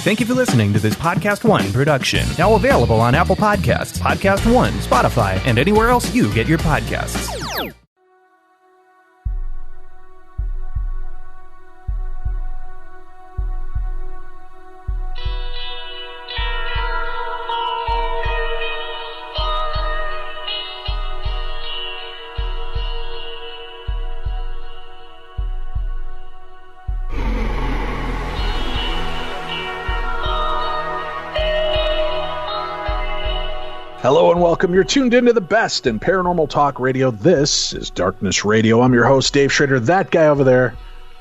Thank you for listening to this Podcast One production. Now available on Apple Podcasts, Podcast One, Spotify, and anywhere else you get your podcasts. Hello and welcome. You're tuned into the best in paranormal talk radio. This is Darkness Radio. I'm your host, Dave Schrader. That guy over there,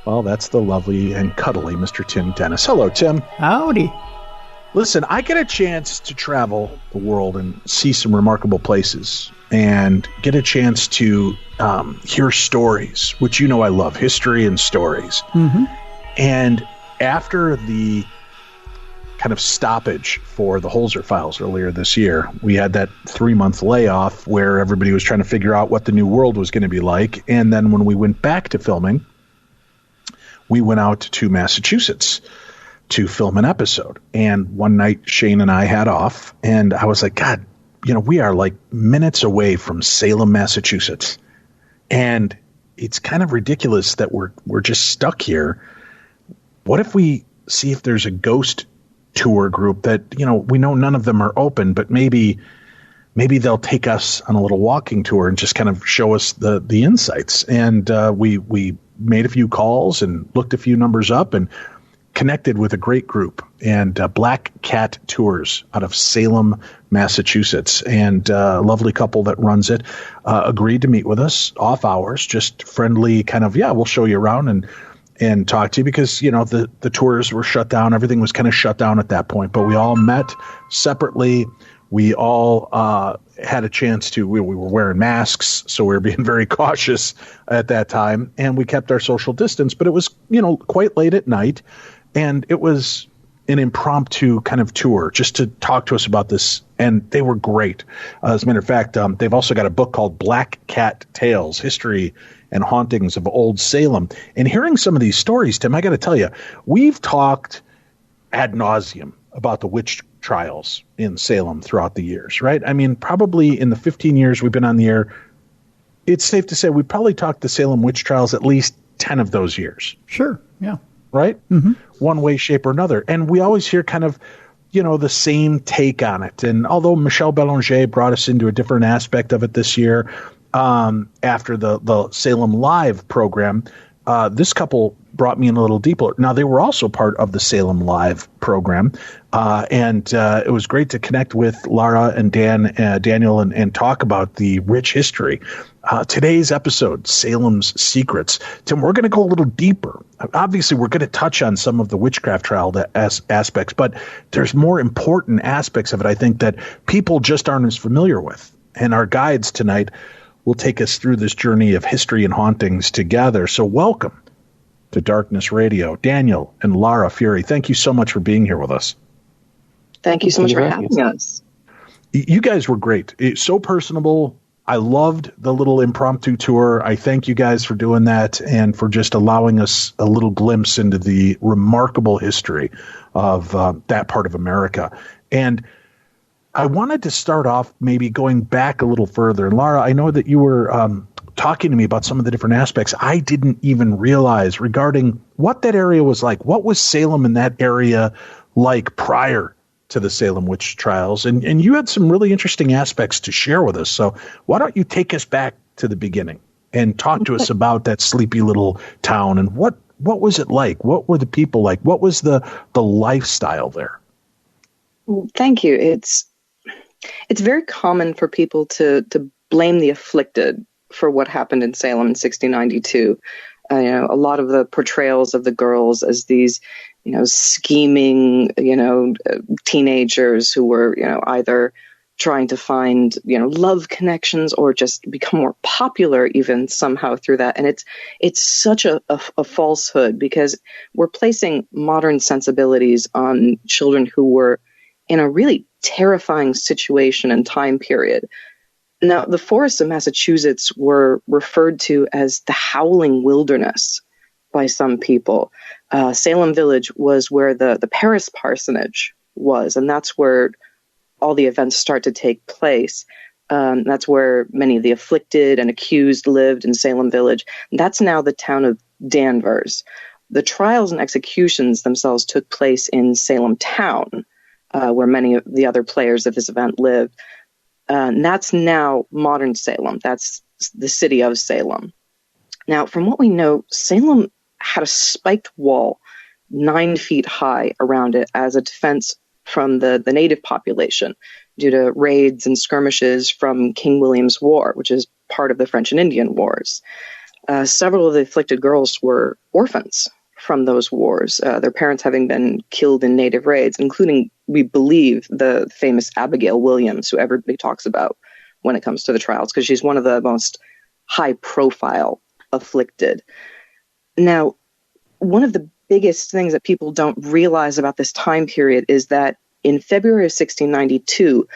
well, that's the lovely and cuddly Mr. Tim Dennis. Hello, Tim. Howdy. Listen, I get a chance to travel the world and see some remarkable places and get a chance to hear stories, which you know I love, history and stories. Mm-hmm. And after the kind of stoppage for the Holzer Files earlier this year, we had that 3-month layoff where everybody was trying to figure out what the new world was going to be like. And then when we went back to filming, we went out to Massachusetts to film an episode. And one night Shane and I had off, and I was like, God, you know, we are like minutes away from Salem, Massachusetts. And it's kind of ridiculous that we're just stuck here. What if we see if there's a ghost tour group that, you know, we know none of them are open, but maybe they'll take us on a little walking tour and just kind of show us the insights. And we made a few calls and looked a few numbers up and connected with a great group, and Black Cat Tours out of Salem, Massachusetts, and a lovely couple that runs it agreed to meet with us off hours, just friendly kind of, yeah, we'll show you around and talk to you, because, you know, the tours were shut down. Everything was kind of shut down at that point, but we all met separately. We all had a chance to, we were wearing masks, so we were being very cautious at that time, and we kept our social distance, but it was, you know, quite late at night, and it was an impromptu kind of tour just to talk to us about this, and they were great. As a matter of fact, they've also got a book called Black Cat Tales, History and Hauntings of Old Salem. And hearing some of these stories, Tim, I got to tell you, we've talked ad nauseum about the witch trials in Salem throughout the years, right? I mean, probably in the 15 years we've been on the air, it's safe to say we probably talked the Salem witch trials at least 10 of those years. Sure, yeah. Right? Mm-hmm. One way, shape, or another. And we always hear kind of, you know, the same take on it. And although Michelle Belanger brought us into a different aspect of it this year, after the Salem Live program, this couple brought me in a little deeper. Now, they were also part of the Salem Live program, and it was great to connect with Lara and Daniel and talk about the rich history. Today's episode, Salem's Secrets. Tim, we're going to go a little deeper. Obviously, we're going to touch on some of the witchcraft trial aspects, but there's more important aspects of it, I think, that people just aren't as familiar with. And our guides tonight will take us through this journey of history and hauntings together. So welcome to Darkness Radio. Daniel and Lara Fury, thank you so much for being here with us. Thank you so much for having us. You guys were great. It's so personable. I loved the little impromptu tour. I thank you guys for doing that and for just allowing us a little glimpse into the remarkable history of that part of America. And I wanted to start off maybe going back a little further. And Lara, I know that you were talking to me about some of the different aspects I didn't even realize regarding what that area was like. What was Salem in that area like prior to the Salem witch trials? And you had some really interesting aspects to share with us. So why don't you take us back to the beginning and talk to us about that sleepy little town, and what was it like? What were the people like? What was the lifestyle there? Well, thank you. It's very common for people to blame the afflicted for what happened in Salem in 1692. A lot of the portrayals of the girls as these, scheming, teenagers who were, either trying to find, love connections or just become more popular even somehow through that. And it's such a falsehood, because we're placing modern sensibilities on children who were in a really terrifying situation and time period. Now, the forests of Massachusetts were referred to as the howling wilderness. by some people. Salem Village was where the Paris parsonage was, and that's where all the events start to take place. That's where many of the afflicted and accused lived in Salem Village. That's now the town of Danvers. The trials and executions themselves took place in Salem town, where many of the other players of this event lived. And that's now modern Salem. That's the city of Salem. Now, from what we know, Salem had a spiked wall 9 feet high around it as a defense from the native population due to raids and skirmishes from King William's War, which is part of the French and Indian Wars. Several of the afflicted girls were orphans from those wars, their parents having been killed in native raids, including, we believe, the famous Abigail Williams, who everybody talks about when it comes to the trials, because she's one of the most high-profile afflicted. Now, one of the biggest things that people don't realize about this time period is that in February of 1692,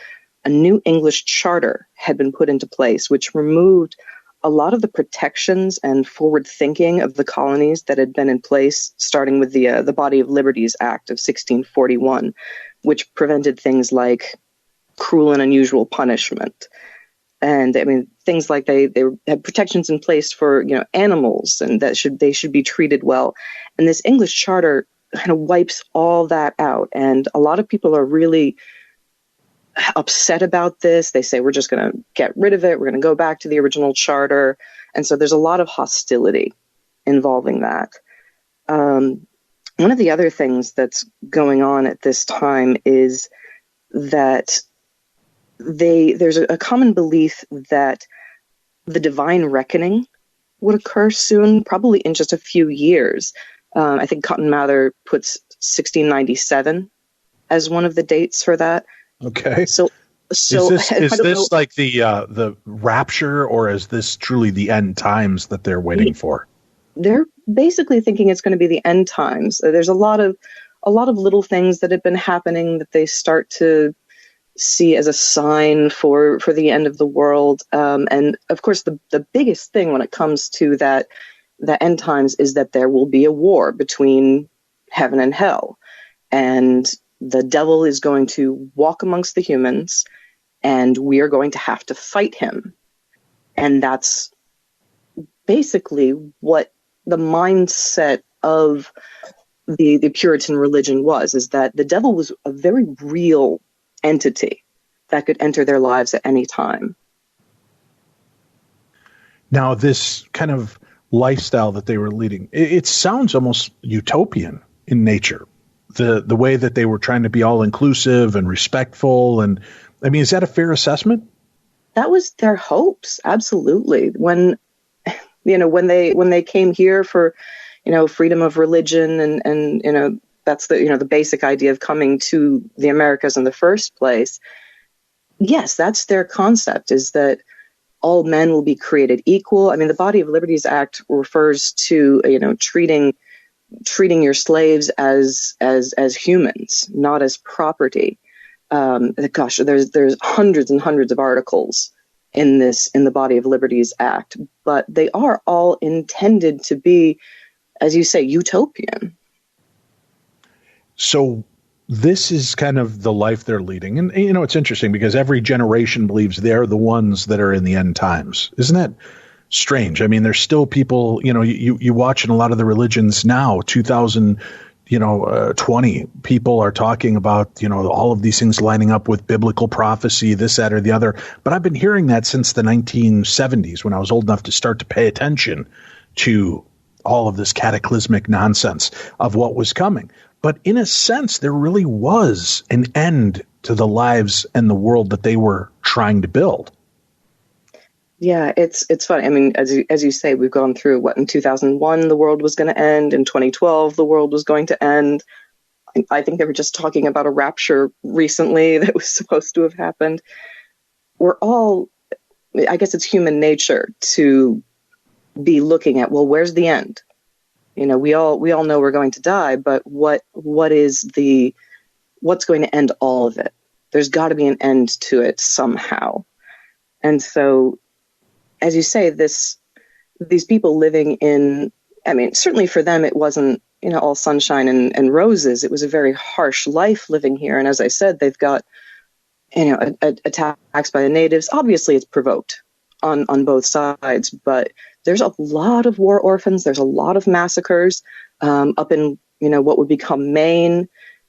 a new English charter had been put into place, which removed a lot of the protections and forward thinking of the colonies that had been in place, starting with the Body of Liberties Act of 1641, which prevented things like cruel and unusual punishment. And I mean, things like they had protections in place for, animals, and that they should be treated well. And this English charter kind of wipes all that out. And a lot of people are really upset about this. They say, we're just going to get rid of it. We're going to go back to the original charter. And so there's a lot of hostility involving that. One of the other things that's going on at this time is that there's a common belief that the divine reckoning would occur soon, probably in just a few years. I think Cotton Mather puts 1697 as one of the dates for that. Okay. So is this like the rapture, or is this truly the end times that they're waiting for? They're basically thinking it's going to be the end times. There's a lot of little things that have been happening that they start to see as a sign for the end of the world. And of course, the biggest thing when it comes to the end times is that there will be a war between heaven and hell. And the devil is going to walk amongst the humans, and we are going to have to fight him. And that's basically what the mindset of the Puritan religion was, is that the devil was a very real entity that could enter their lives at any time. Now, this kind of lifestyle that they were leading, it sounds almost utopian in nature. The way that they were trying to be all inclusive and respectful. And I mean, is that a fair assessment? That was their hopes. Absolutely. When they came here for, freedom of religion and that's the basic idea of coming to the Americas in the first place. Yes, that's their concept, is that all men will be created equal. I mean, the Body of Liberties Act refers to, treating your slaves as humans, not as property. Gosh, there's hundreds and hundreds of articles in the Body of Liberties Act, but they are all intended to be, as you say, utopian. So this is kind of the life they're leading. And, it's interesting because every generation believes they're the ones that are in the end times. Isn't that strange? I mean, there's still people, you watch in a lot of the religions now, 2020, people are talking about, all of these things lining up with biblical prophecy, this, that, or the other. But I've been hearing that since the 1970s when I was old enough to start to pay attention to all of this cataclysmic nonsense of what was coming. But in a sense, there really was an end to the lives and the world that they were trying to build. Yeah, it's funny. I mean, as you say, we've gone through in 2001 the world was going to end, in 2012 the world was going to end. I think they were just talking about a rapture recently that was supposed to have happened. We're all, I guess it's human nature to be looking at, well, where's the end? We all know we're going to die, but what's going to end all of it? There's got to be an end to it somehow. And so, as you say, these people living in I mean, certainly for them, it wasn't, all sunshine and roses. It was a very harsh life living here. And as I said, they've got, attacks by the natives. Obviously, it's provoked on both sides, but there's a lot of war orphans. There's a lot of massacres up in, what would become Maine.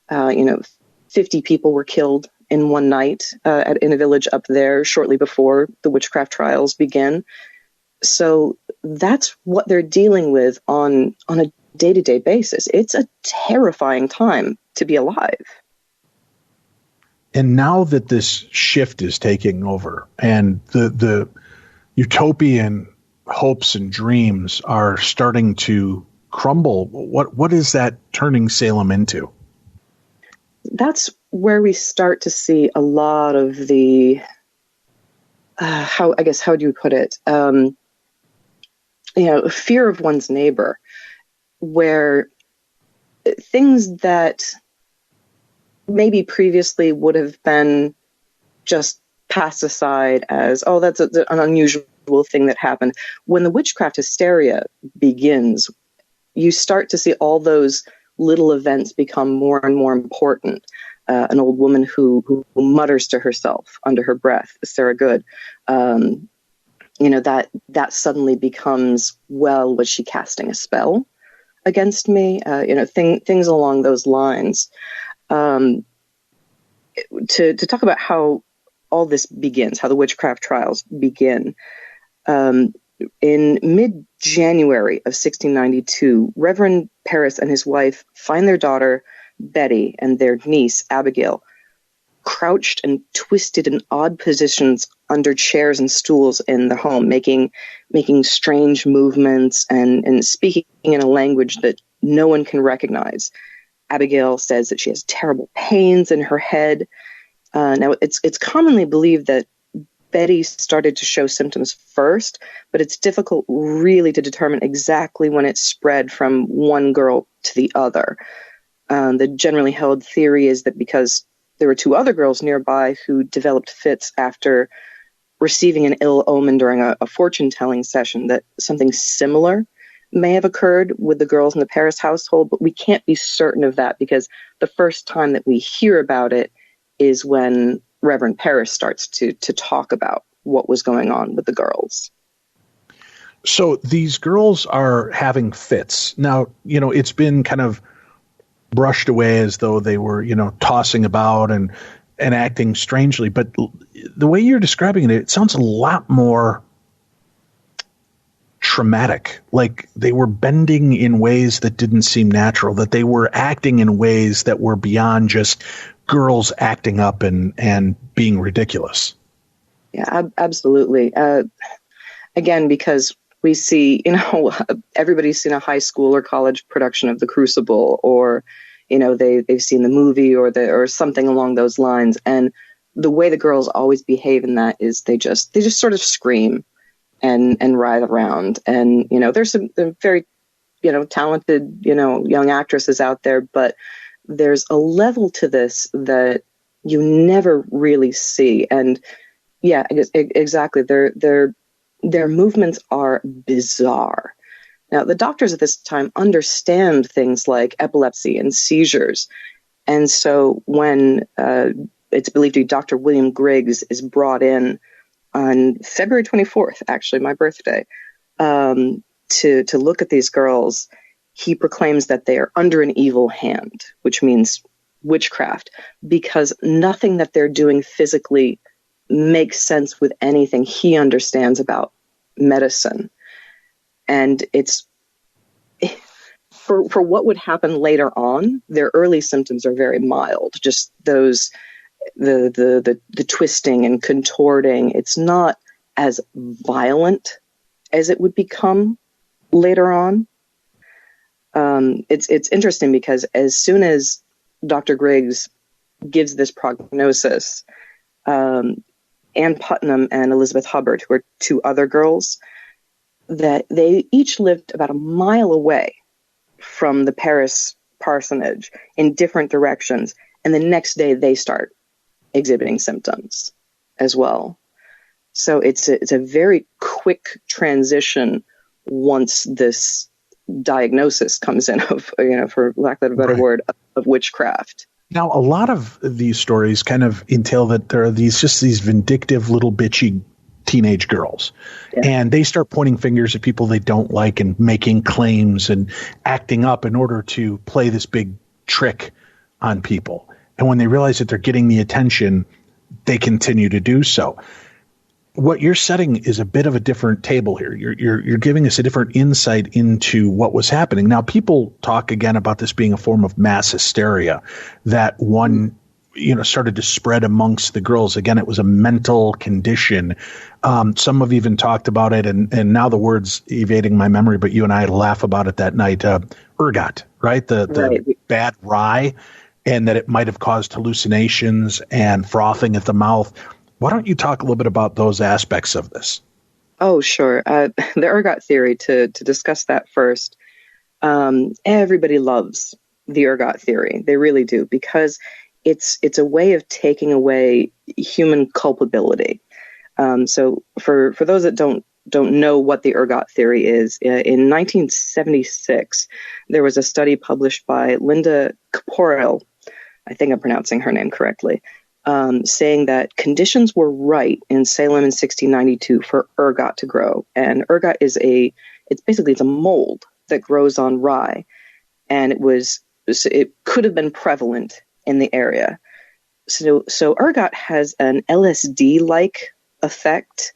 50 people were killed in one night in a village up there shortly before the witchcraft trials begin. So that's what they're dealing with on a day-to-day basis. It's a terrifying time to be alive. And now that this shift is taking over and the utopian hopes and dreams are starting to crumble, what is that turning Salem into? That's where we start to see a lot of the, how do you put it? Fear of one's neighbor, where things that maybe previously would have been just passed aside as, oh, that's an unusual thing that happened. When the witchcraft hysteria begins, you start to see all those little events become more and more important. An old woman who mutters to herself under her breath, Sarah Good, that suddenly becomes, well, was she casting a spell against me? Things along those lines. To talk about how all this begins, how the witchcraft trials begin. In mid-January of 1692, Reverend Parris and his wife find their daughter, Betty, and their niece, Abigail, crouched and twisted in odd positions under chairs and stools in the home, making strange movements and speaking in a language that no one can recognize. Abigail says that she has terrible pains in her head. Now, it's commonly believed that Betty started to show symptoms first, but it's difficult really to determine exactly when it spread from one girl to the other. The generally held theory is that because there were two other girls nearby who developed fits after receiving an ill omen during a fortune-telling session, that something similar may have occurred with the girls in the Parris household, but we can't be certain of that because the first time that we hear about it is when Reverend Parris starts to talk about what was going on with the girls. So these girls are having fits. Now, it's been kind of brushed away as though they were, tossing about and acting strangely. But the way you're describing it, it sounds a lot more traumatic. Like they were bending in ways that didn't seem natural, that they were acting in ways that were beyond just girls acting up and being ridiculous. Yeah, absolutely. Again, because we see, everybody's seen a high school or college production of The Crucible, or, they've seen the movie or something along those lines. And the way the girls always behave in that is they just sort of scream and writhe around. And, there's some very, talented, young actresses out there, but there's a level to this that you never really see. And yeah, exactly. Their movements are bizarre. Now, the doctors at this time understand things like epilepsy and seizures. And so when it's believed to be Dr. William Griggs is brought in on February 24th, actually my birthday, to look at these girls, he proclaims that they are under an evil hand, which means witchcraft, because nothing that they're doing physically makes sense with anything he understands about medicine. And it's for what would happen later on, their early symptoms are very mild, just those the twisting and contorting. It's not as violent as it would become later on. It's interesting because as soon as Dr. Griggs gives this prognosis, Ann Putnam and Elizabeth Hubbard, who are two other girls, that they each lived about a mile away from the Parris parsonage in different directions. And the next day they start exhibiting symptoms as well. So it's a very quick transition once this diagnosis comes in of, for lack of a better word, of witchcraft. Now, a lot of these stories kind of entail that there are these vindictive little bitchy teenage girls, and they start pointing fingers at people they don't like and making claims and acting up in order to play this big trick on people. And when they realize that they're getting the attention, they continue to do so. What you're setting is a bit of a different table here. You're giving us a different insight into what was happening. Now, people talk again about this being a form of mass hysteria that one, started to spread amongst the girls. Again, it was a mental condition. Some have even talked about it, and now the word's evading my memory, but you and I laugh about it that night. Ergot, right? The bad rye, and that it might have caused hallucinations and frothing at the mouth. Why don't you talk a little bit about those aspects of this? Oh, sure. The ergot theory, to discuss that first, everybody loves the ergot theory. They really do, because it's a way of taking away human culpability. So for those that don't know what the ergot theory is, in 1976, there was a study published by Linda Caporel, I think I'm pronouncing her name correctly, saying that conditions were right in Salem in 1692 for ergot to grow. And ergot is it's a mold that grows on rye. And it could have been prevalent in the area. So ergot has an LSD-like effect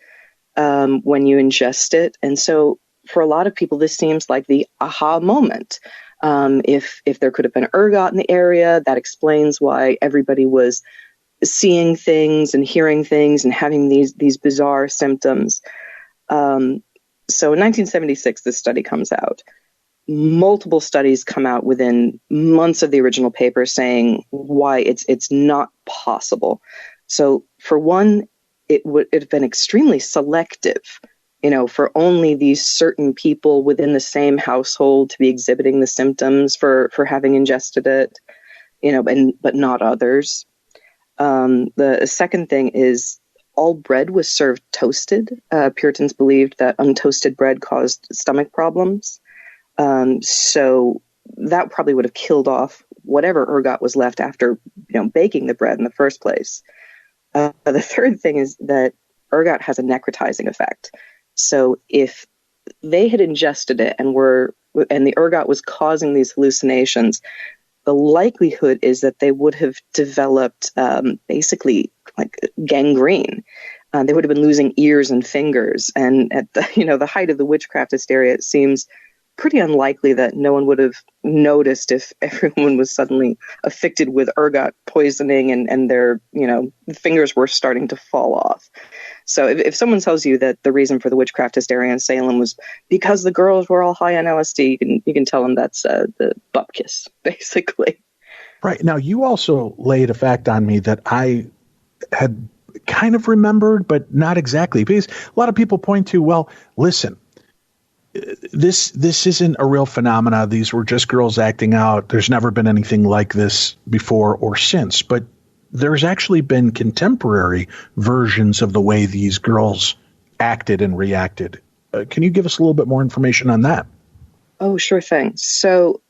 when you ingest it. And so for a lot of people, this seems like the aha moment. If there could have been ergot in the area, that explains why everybody was seeing things and hearing things and having these bizarre symptoms. So in 1976, this study comes out. Multiple studies come out within months of the original paper saying why it's not possible. So for one, it would have been extremely selective, for only these certain people within the same household to be exhibiting the symptoms for having ingested it, but not others. The second thing is all bread was served toasted. Puritans believed that untoasted bread caused stomach problems. So that probably would have killed off whatever ergot was left after, baking the bread in the first place. The third thing is that ergot has a necrotizing effect. So if they had ingested it and the ergot was causing these hallucinations, the likelihood is that they would have developed basically like gangrene. They would have been losing ears and fingers. And at the height of the witchcraft hysteria, it seems pretty unlikely that no one would have noticed if everyone was suddenly afflicted with ergot poisoning and their fingers were starting to fall off. So if someone tells you that the reason for the witchcraft hysteria in Salem was because the girls were all high on LSD, you can tell them that's the bupkis, basically. Right. Now, you also laid a fact on me that I had kind of remembered, but not exactly, because a lot of people point to, well, listen, this isn't a real phenomena. These were just girls acting out. There's never been anything like this before or since. But there's actually been contemporary versions of the way these girls acted and reacted. Can you give us a little bit more information on that? Oh, sure thing. So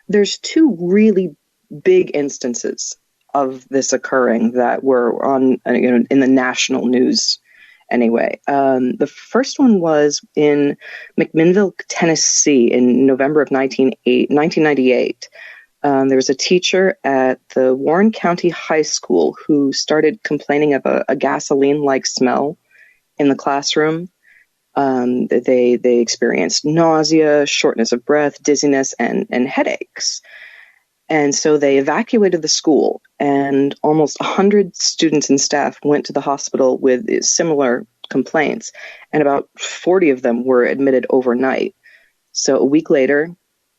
there's two really big instances of this occurring that were on, in the national news. Anyway, the first one was in McMinnville, Tennessee in November of 1998. There was a teacher at the Warren County High School who started complaining of a gasoline-like smell in the classroom. They experienced nausea, shortness of breath, dizziness, and headaches. And so they evacuated the school, and almost 100 students and staff went to the hospital with similar complaints, and about 40 of them were admitted overnight. So a week later,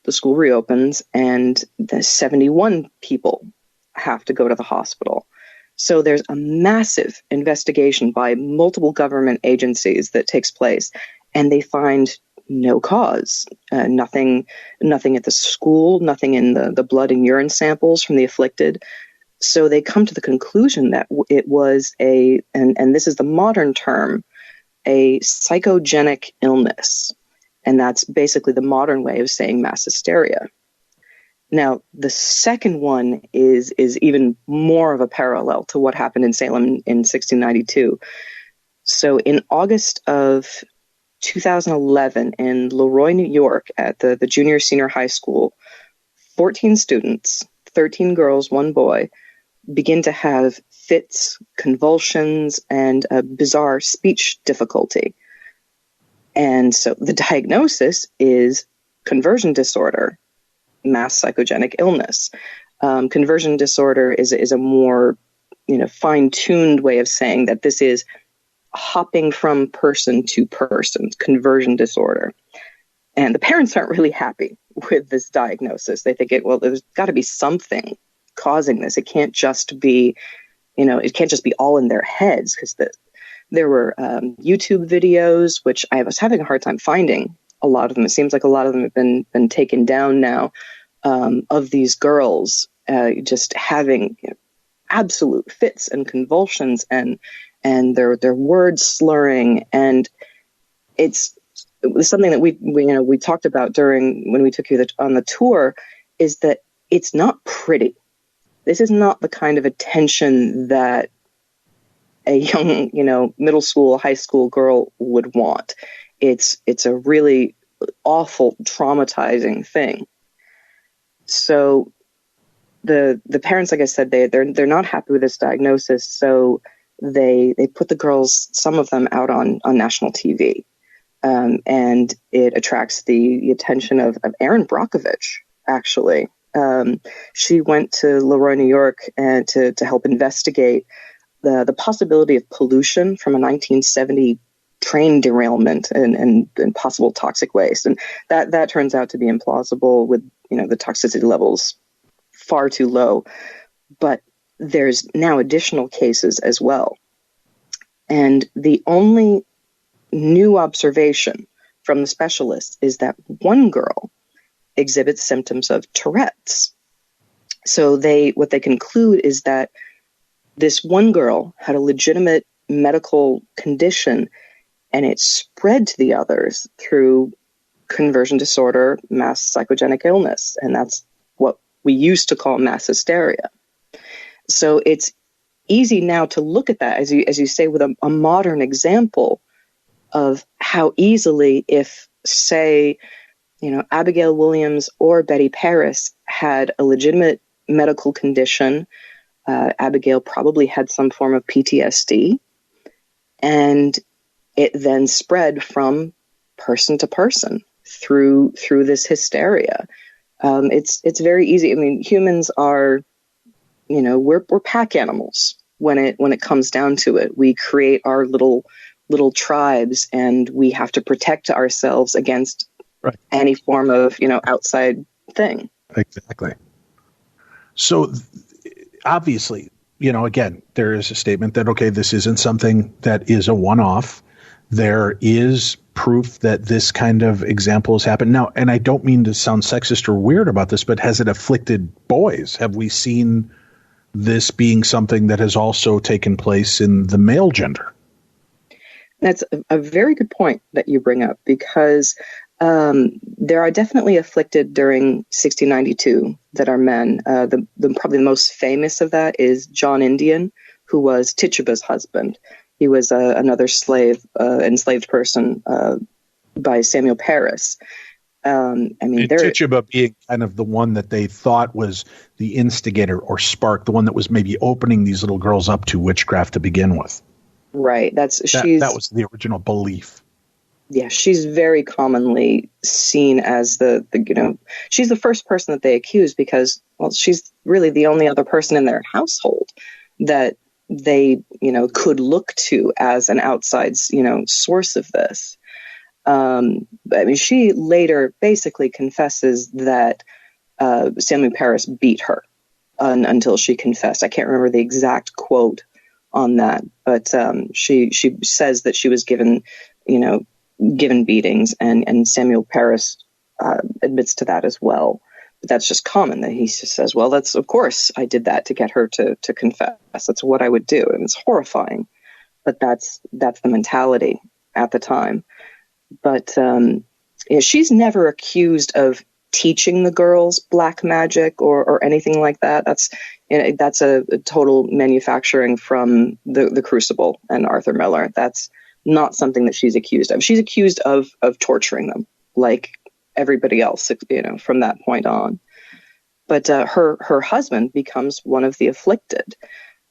the school reopens, and the 71 people have to go to the hospital. So there's a massive investigation by multiple government agencies that takes place, and they find no cause, nothing at the school, nothing in the blood and urine samples from the afflicted. So they come to the conclusion that it was and this is the modern term, a psychogenic illness. And that's basically the modern way of saying mass hysteria. Now, the second one is even more of a parallel to what happened in Salem in 1692. So in August of 2011 in Leroy, New York, at the junior senior high school, 14 students, 13 girls, 1 boy, begin to have fits, convulsions, and a bizarre speech difficulty. And so the diagnosis is conversion disorder, mass psychogenic illness. Conversion disorder is a more, fine-tuned way of saying that this is hopping from person to person, conversion disorder. And the parents aren't really happy with this diagnosis. They think, there's got to be something causing this. It can't just be, it can't just be all in their heads, because there were YouTube videos, which I was having a hard time finding a lot of them. It seems like a lot of them have been taken down now, of these girls just having absolute fits and convulsions and their words slurring. And it was something that we talked about when we took you on the tour, is that it's not pretty. This is not the kind of attention that a young, middle school, high school girl would want. It's a really awful, traumatizing thing. So the parents, like I said, they're not happy with this diagnosis. So they put the girls, some of them, out on national TV. And it attracts the attention of Erin Brockovich, actually. She went to Leroy, New York, and to help investigate the possibility of pollution from a 1970 train derailment and possible toxic waste. And that turns out to be implausible, with, the toxicity levels far too low. But there's now additional cases as well. And the only new observation from the specialists is that one girl exhibits symptoms of Tourette's. So what they conclude is that this one girl had a legitimate medical condition, and it spread to the others through conversion disorder, mass psychogenic illness. And that's what we used to call mass hysteria. So it's easy now to look at that, as you say, with a modern example of how easily, if, say, Abigail Williams or Betty Paris had a legitimate medical condition, Abigail probably had some form of PTSD, and it then spread from person to person through this hysteria. It's very easy. I mean, humans are, we're pack animals when it comes down to it. We create our little tribes, and we have to protect ourselves against any form of, outside thing. Exactly. So obviously, again, there is a statement that, okay, this isn't something that is a one-off. There is proof that this kind of example has happened. Now, and I don't mean to sound sexist or weird about this, but has it afflicted boys? Have we seen this being something that has also taken place in the male gender? That's a very good point that you bring up, because there are definitely afflicted during 1692 that are men. Probably the most famous of that is John Indian, who was Tituba's husband. He was another enslaved person by Samuel Paris. Tituba being kind of the one that they thought was the instigator or spark, the one that was maybe opening these little girls up to witchcraft to begin with. Right. That was the original belief. Yeah, she's very commonly seen as she's the first person that they accuse, because, well, she's really the only other person in their household that they, could look to as an outside, source of this. She later basically confesses that Samuel Paris beat her until she confessed. I can't remember the exact quote on that, but she says that she was given beatings, and Samuel Paris admits to that as well. But that's just common, that he just says, well, that's, of course I did that to get her to confess. That's what I would do. And it's horrifying, but that's the mentality at the time. But she's never accused of teaching the girls black magic or anything like that. That's a total manufacturing from the Crucible and Arthur Miller. That's not something that she's accused of. She's accused of torturing them like everybody else, from that point on. But her husband becomes one of the afflicted.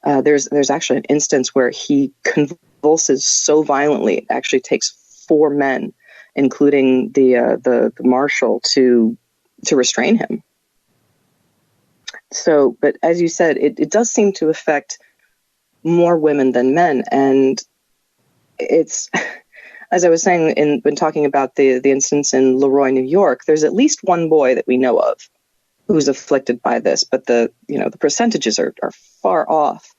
There's actually an instance where he convulses so violently it actually takes 4 men, including the marshal, to restrain him. So, but as you said, it does seem to affect more women than men, and it's, as I was saying when talking about the instance in Leroy, New York, there's at least one boy that we know of who's afflicted by this, but the percentages are far off.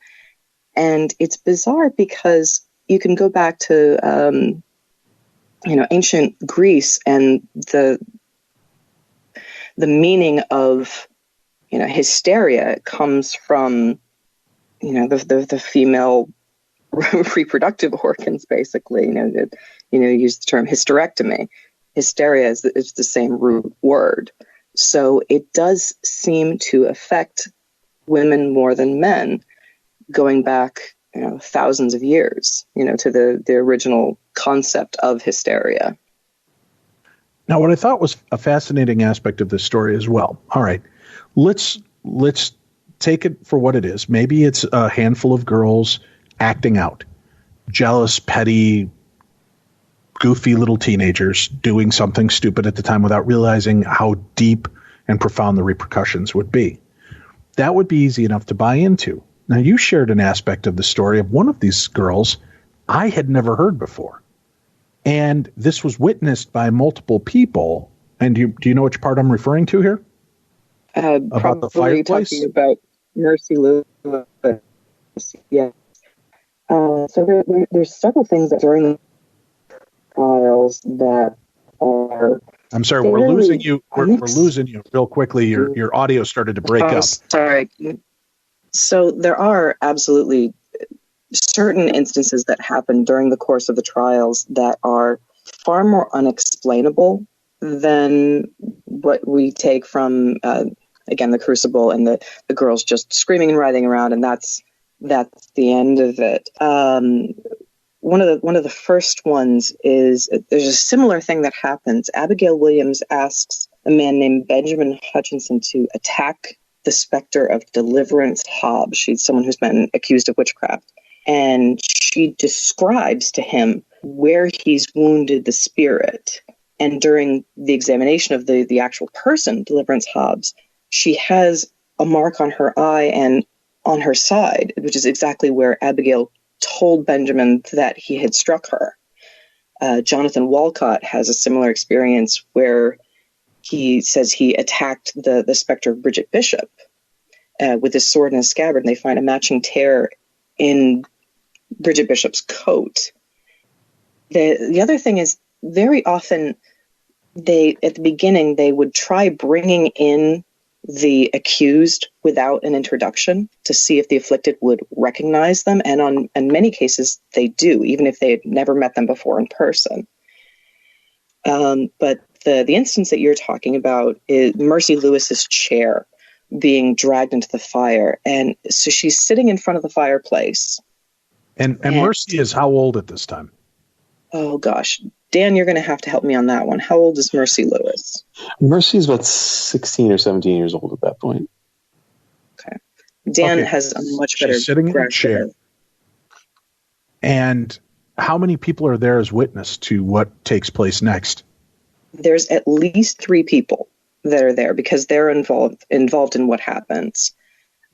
And it's bizarre because you can go back to ancient Greece, and the meaning of hysteria comes from the female reproductive organs, basically. Use the term hysterectomy. Hysteria is the same root word. So it does seem to affect women more than men, going back thousands of years, to the original concept of hysteria. Now, what I thought was a fascinating aspect of this story as well. All right, let's take it for what it is. Maybe it's a handful of girls acting out, jealous, petty, goofy little teenagers doing something stupid at the time without realizing how deep and profound the repercussions would be. That would be easy enough to buy into. Now, you shared an aspect of the story of one of these girls I had never heard before. And this was witnessed by multiple people. And do you know which part I'm referring to here? About the fireplace? Talking about Mercy Lewis. Yeah. So there's several things that during the trials that are... I'm sorry, we're losing you. We're losing you real quickly. Your audio started to break up. Sorry. So there are absolutely certain instances that happen during the course of the trials that are far more unexplainable than what we take from, again, the Crucible and the girls just screaming and writhing around, and that's the end of it. One of the first ones is there's a similar thing that happens. Abigail Williams asks a man named Benjamin Hutchinson to attack the specter of Deliverance Hobbs. She's someone who's been accused of witchcraft. And she describes to him where he's wounded the spirit. And during the examination of the actual person, Deliverance Hobbs, she has a mark on her eye and on her side, which is exactly where Abigail told Benjamin that he had struck her. Jonathan Walcott has a similar experience where he says he attacked the specter of Bridget Bishop with his sword and his scabbard, and they find a matching tear in Bridget Bishop's coat. The other thing is, very often at the beginning they would try bringing in the accused without an introduction to see if the afflicted would recognize them, and in many cases they do, even if they had never met them before in person. But the instance that you're talking about is Mercy Lewis's chair being dragged into the fire, and so she's sitting in front of the fireplace. And Mercy is how old at this time? Oh gosh, Dan, you're going to have to help me on that one. How old is Mercy Lewis? Mercy's about 16 or 17 years old at that point. Okay. Dan has a much better... She's sitting in a chair. And how many people are there as witness to what takes place next? There's at least 3 people that are there because they're involved in what happens.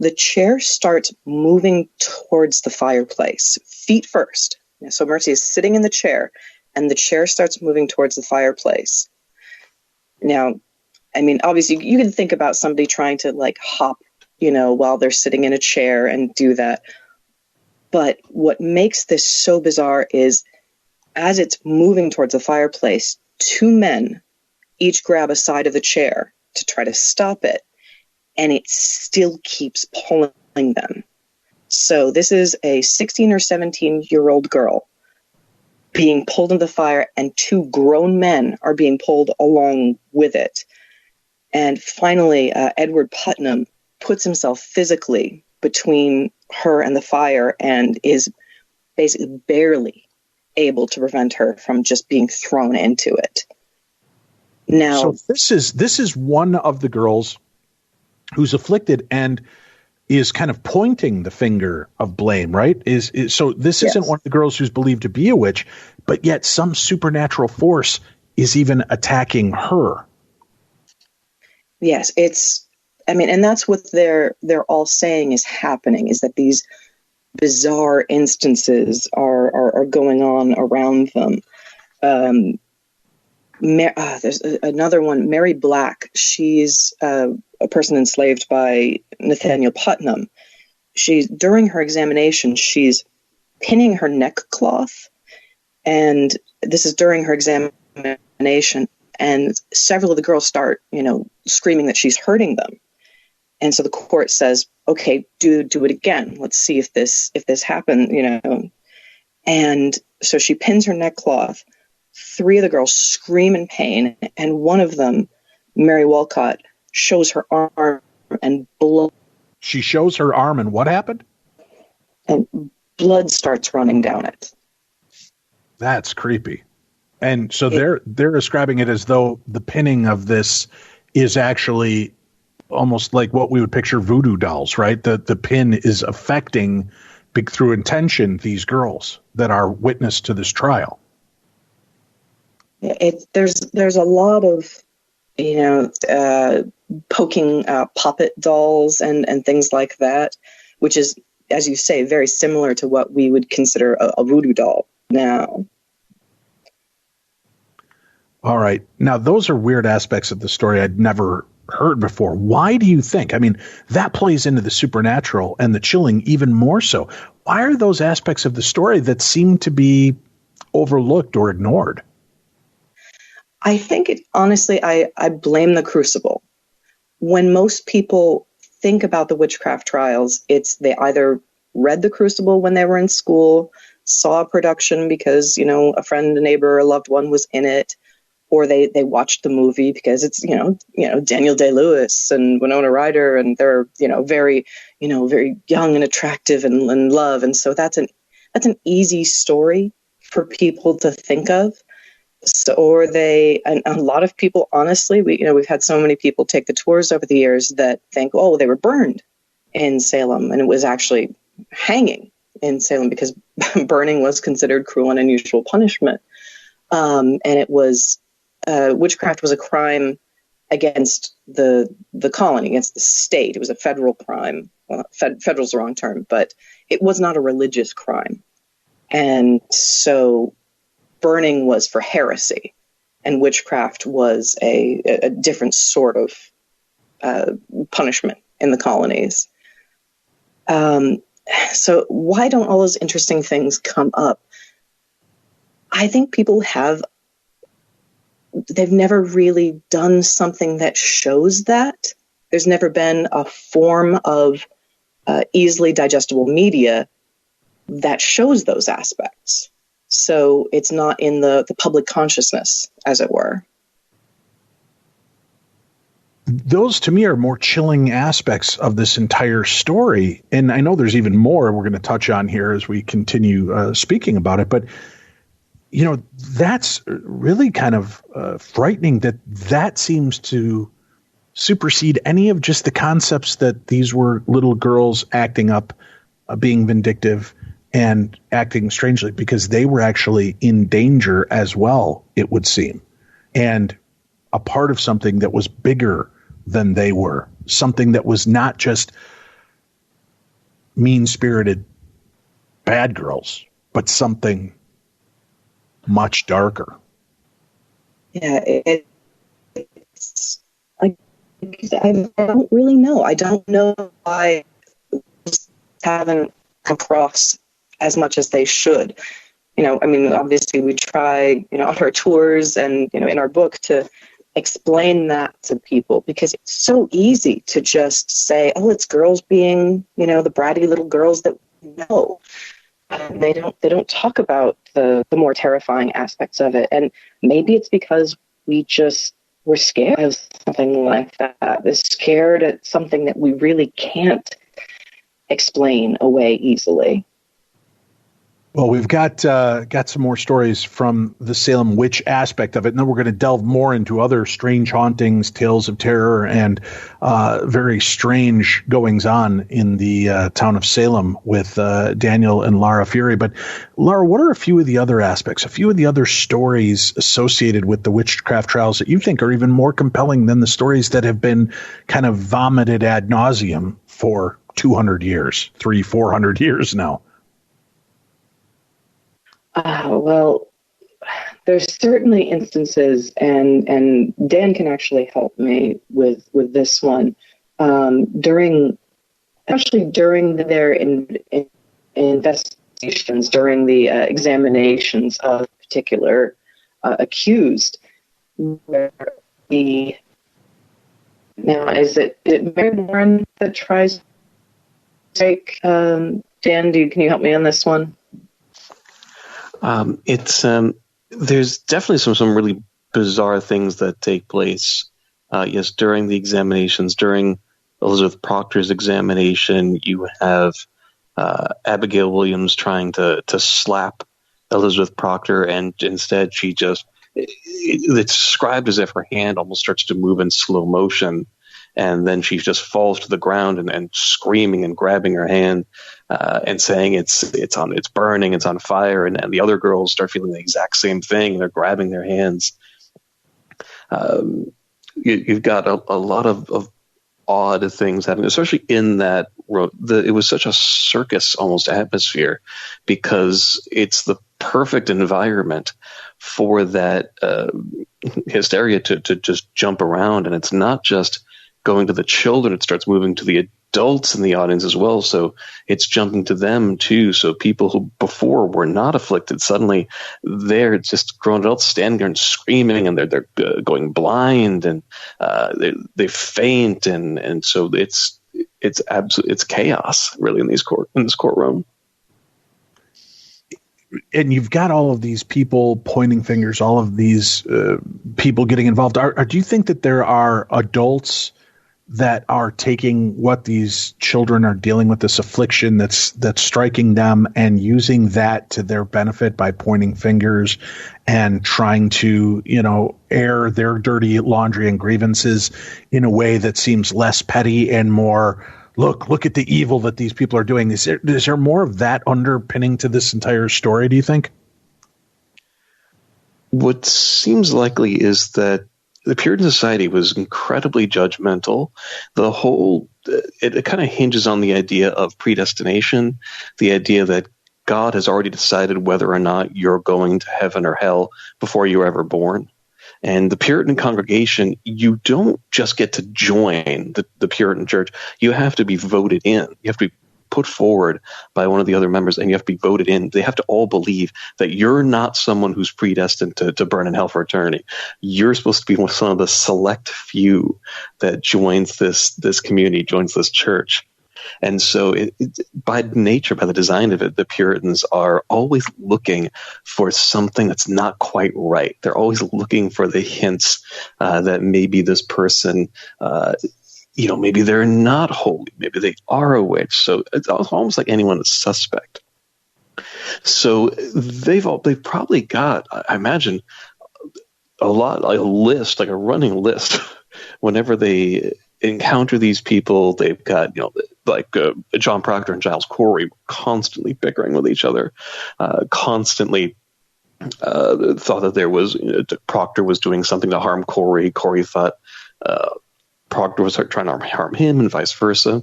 The chair starts moving towards the fireplace, feet first. So Mercy is sitting in the chair, and the chair starts moving towards the fireplace. Now, I mean, obviously, you can think about somebody trying to, like, hop, while they're sitting in a chair and do that. But what makes this so bizarre is, as it's moving towards the fireplace, 2 men each grab a side of the chair to try to stop it, and it still keeps pulling them. So this is a 16 or 17-year-old girl being pulled into the fire, and two grown men are being pulled along with it. And finally, Edward Putnam puts himself physically between her and the fire and is basically barely able to prevent her from just being thrown into it. Now, so this is one of the girls who's afflicted and is kind of pointing the finger of blame, right? So this yes. isn't one of the girls who's believed to be a witch, but yet some supernatural force is even attacking her. Yes, and that's what they're all saying is happening, is that these bizarre instances are going on around them. There's another one, Mary Black. She's a person enslaved by Nathaniel Putnam. During her examination, she's pinning her neck cloth, and this is during her examination. And several of the girls start, screaming that she's hurting them. And so the court says, "Okay, do it again. Let's see if this happened." And so she pins her neck cloth. Three of the girls scream in pain, and one of them, Mary Walcott, shows her arm and blood. She shows her arm, and what happened? And blood starts running down it. That's creepy. And so they're describing it as though the pinning of this is actually almost like what we would picture voodoo dolls, right? The pin is affecting, through intention, these girls that are witness to this trial. There's a lot of poking puppet dolls and things like that, which is, as you say, very similar to what we would consider a voodoo doll now. All right. Now, those are weird aspects of the story I'd never heard before. Why do you think? I mean, that plays into the supernatural and the chilling even more so. Why are those aspects of the story that seem to be overlooked or ignored? I think honestly, I blame the Crucible. When most people think about the witchcraft trials, they either read the Crucible when they were in school, saw a production because, a friend, a neighbor, a loved one was in it, or they watched the movie because it's, Daniel Day-Lewis and Winona Ryder, and they're, very young and attractive and in love. And so that's an easy story for people to think of. So, and a lot of people, honestly, we've had so many people take the tours over the years that think, oh, they were burned in Salem, and it was actually hanging in Salem because burning was considered cruel and unusual punishment. And it was, witchcraft was a crime against the colony, against the state. It was a federal crime. Well, federal's the wrong term, but it was not a religious crime. And so burning was for heresy, and witchcraft was a different sort of punishment in the colonies. So why don't all those interesting things come up? I think people they've never really done something that shows that. There's never been a form of easily digestible media that shows those aspects. So it's not in the public consciousness, as it were. Those, to me, are more chilling aspects of this entire story. And I know there's even more we're going to touch on here as we continue speaking about it. But, that's really kind of frightening that seems to supersede any of just the concepts that these were little girls acting up, being vindictive, and acting strangely, because they were actually in danger as well, it would seem, and a part of something that was bigger than they were, something that was not just mean-spirited bad girls, but something much darker. Yeah, I don't really know. I don't know why haven't come across as much as they should. Obviously we try, on our tours and, in our book to explain that to people, because it's so easy to just say, oh, it's girls being, the bratty little girls that we know. they don't talk about the more terrifying aspects of it. And maybe it's because we're scared of something like that. We're scared at something that we really can't explain away easily. Well, we've got some more stories from the Salem Witch aspect of it, and then we're going to delve more into other strange hauntings, tales of terror, and very strange goings-on in the town of Salem with Daniel and Lara Fury. But, Lara, what are a few of the other aspects, a few of the other stories associated with the witchcraft trials that you think are even more compelling than the stories that have been kind of vomited ad nauseum for 200 years, 400 years now? Well, there's certainly instances, and Dan can actually help me with this one. During their investigations, during the examinations of particular accused, where now is it Mary Warren that tries to take Dan? Can you help me on this one? There's definitely some really bizarre things that take place. Yes, during the examinations, during Elizabeth Proctor's examination, you have Abigail Williams trying to slap Elizabeth Proctor, and instead it's described as if her hand almost starts to move in slow motion. And then she just falls to the ground and screaming and grabbing her hand and saying it's burning, it's on fire. And the other girls start feeling the exact same thing. They're grabbing their hands. You've got a lot of odd things happening, especially in that it was such a circus almost atmosphere, because it's the perfect environment for that hysteria to just jump around. And it's not just going to the children, it starts moving to the adults in the audience as well. So it's jumping to them too. So people who before were not afflicted, suddenly they're just grown adults standing there and screaming, and they're going blind, and they faint, and so it's chaos really in this courtroom. And you've got all of these people pointing fingers, all of these people getting involved. Do you think that there are adults that are taking what these children are dealing with, this affliction that's striking them, and using that to their benefit by pointing fingers and trying to, air their dirty laundry and grievances in a way that seems less petty and more, look at the evil that these people are doing? Is there more of that underpinning to this entire story, do you think? What seems likely is that the Puritan Society was incredibly judgmental. The whole, it kind of hinges on the idea of predestination, the idea that God has already decided whether or not you're going to heaven or hell before you were ever born. And the Puritan congregation, you don't just get to join the Puritan church. You have to be voted in. You have to be put forward by one of the other members, and you have to be voted in. They have to all believe that you're not someone who's predestined to burn in hell for eternity. You're supposed to be one of the select few that joins this community, joins this church. And so by nature, by the design of it, the Puritans are always looking for something that's not quite right. They're always looking for the hints that maybe this person maybe they're not holy. Maybe they are a witch. So it's almost like anyone is suspect. So they've probably got, I imagine, a running list. Whenever they encounter these people, they've got, John Proctor and Giles Corey constantly bickering with each other, constantly thought that there was, Proctor was doing something to harm Corey. Corey thought Proctor was trying to harm him, and vice versa.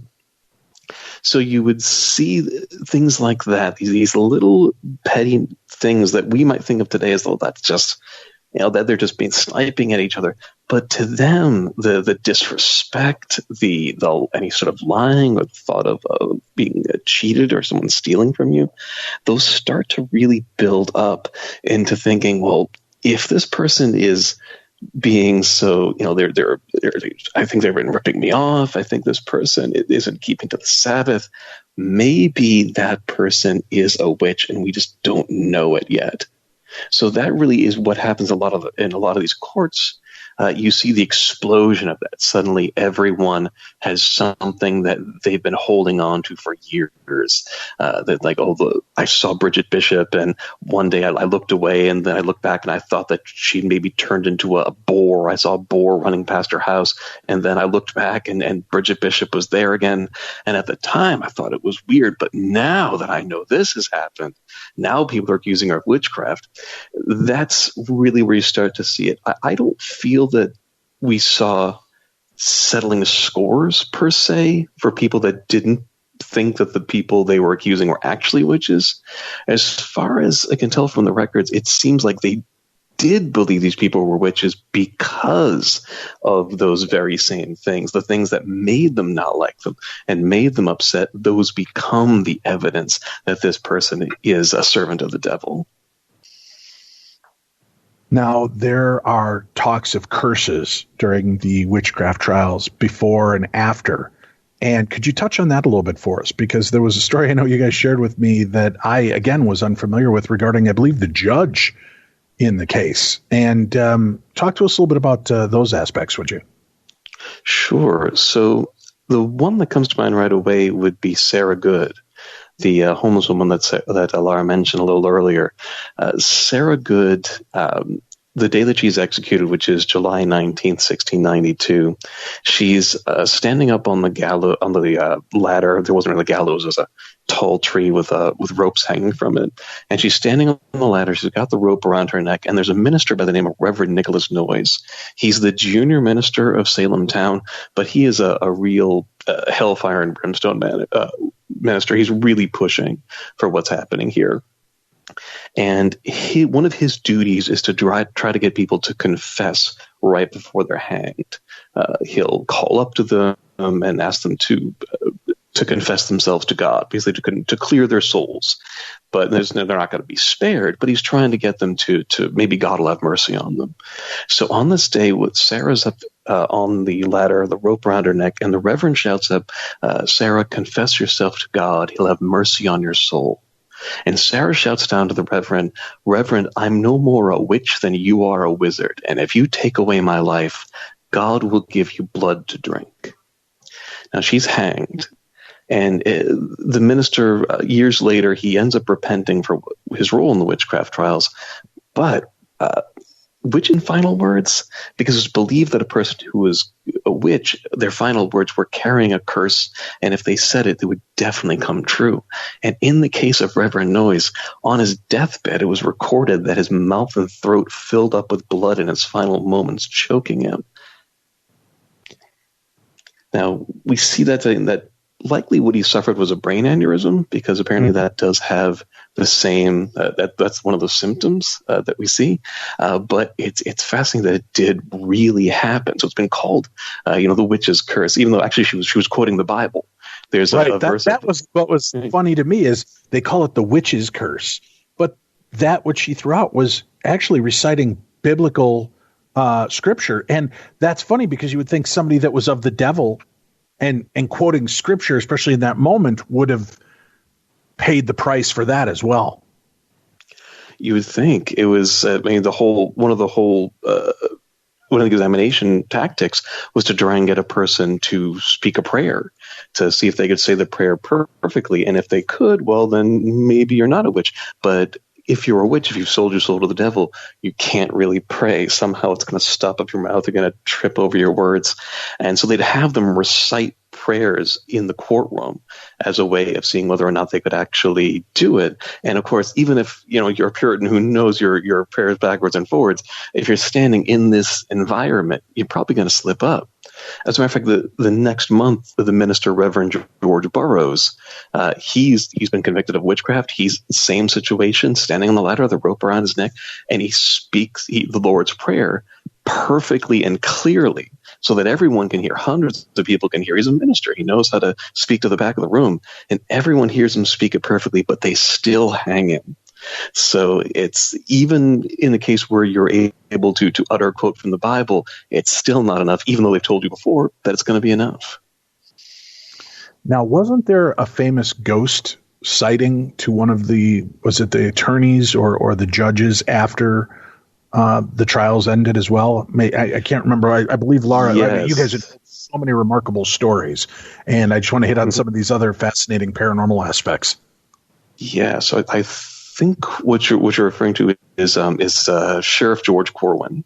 So you would see things like that, these little petty things that we might think of today as though that's just, that they're just sniping at each other. But to them, the disrespect, the any sort of lying or the thought of being cheated or someone stealing from you, those start to really build up into thinking, well, if this person is being so, they're I think they've been ripping me off. I think this person isn't keeping to the Sabbath. Maybe that person is a witch and we just don't know it yet. So that really is what happens in a lot of these courts. You see the explosion of that. Suddenly everyone has something that they've been holding on to for years. I saw Bridget Bishop, and one day I looked away, and then I looked back and I thought that she maybe turned into a boar. I saw a boar running past her house, and then I looked back and Bridget Bishop was there again. And at the time I thought it was weird, but now that I know this has happened, now people are accusing her of witchcraft. That's really where you start to see it. I don't feel that we saw settling scores per se for people that didn't think that the people they were accusing were actually witches. As far as I can tell from the records, it seems like they did believe these people were witches because of those very same things, the things that made them not like them and made them upset. Those become the evidence that this person is a servant of the devil. Now, there are talks of curses during the witchcraft trials before and after. And could you touch on that a little bit for us? Because there was a story I know you guys shared with me that I, again, was unfamiliar with regarding, I believe, the judge in the case. And talk to us a little bit about those aspects, would you? Sure. So the one that comes to mind right away would be Sarah Good, the homeless woman that Lara mentioned a little earlier. Sarah Good, the day that she's executed, which is July 19th, 1692, she's standing up on the ladder. There wasn't really a gallows; it was a tall tree with ropes hanging from it. And she's standing on the ladder. She's got the rope around her neck, and there's a minister by the name of Reverend Nicholas Noyes. He's the junior minister of Salem Town, but he is a real hellfire and brimstone minister. He's really pushing for what's happening here. And one of his duties is to try to get people to confess right before they're hanged. He'll call up to them and ask them to confess themselves to God, basically to clear their souls. But they're not going to be spared, but he's trying to get them to maybe God will have mercy on them. So on this day, Sarah's up on the ladder, the rope around her neck, and the Reverend shouts up, "Sarah, confess yourself to God. He'll have mercy on your soul." And Sarah shouts down to the Reverend, "Reverend, I'm no more a witch than you are a wizard, and if you take away my life, God will give you blood to drink." Now she's hanged, and the minister, years later, he ends up repenting for his role in the witchcraft trials, but which in final words, because it's believed that a person who was a witch, their final words were carrying a curse, and if they said it, it would definitely come true. And in the case of Reverend Noyes, on his deathbed, it was recorded that his mouth and throat filled up with blood in his final moments, choking him. Now, we see that likely what he suffered was a brain aneurysm, because apparently that does have the same, that's one of the symptoms that we see. But it's fascinating that it did really happen. So it's been called, the witch's curse, even though actually she was quoting the Bible. There's a verse. That was what was funny to me is they call it the witch's curse, but that what she threw out was actually reciting biblical scripture. And that's funny because you would think somebody that was of the devil and quoting scripture, especially in that moment, would have paid the price for that as well. You would think it was. One of the examination tactics was to try and get a person to speak a prayer to see if they could say the prayer perfectly, and if they could, well, then maybe you're not a witch. But if you're a witch, if you've sold your soul to the devil, you can't really pray. Somehow it's going to stop up your mouth. You're going to trip over your words. And so they'd have them recite prayers in the courtroom as a way of seeing whether or not they could actually do it. And of course, even if you're a Puritan who knows your prayers backwards and forwards, if you're standing in this environment, you're probably going to slip up. As a matter of fact, the next month, the minister, Reverend George Burroughs, he's been convicted of witchcraft. He's the same situation, standing on the ladder, the rope around his neck, and he speaks the Lord's Prayer perfectly and clearly so that everyone can hear. Hundreds of people can hear. He's a minister. He knows how to speak to the back of the room, and everyone hears him speak it perfectly, but they still hang him. So it's even in the case where you're able to utter a quote from the Bible, it's still not enough, even though they've told you before that it's going to be enough. Now, wasn't there a famous ghost sighting to one of was it the attorneys or the judges after the trials ended as well? I can't remember. I believe Lara, yes. You guys have so many remarkable stories, and I just want to hit on some of these other fascinating paranormal aspects. Yeah, so I think what you're referring to is Sheriff George Corwin.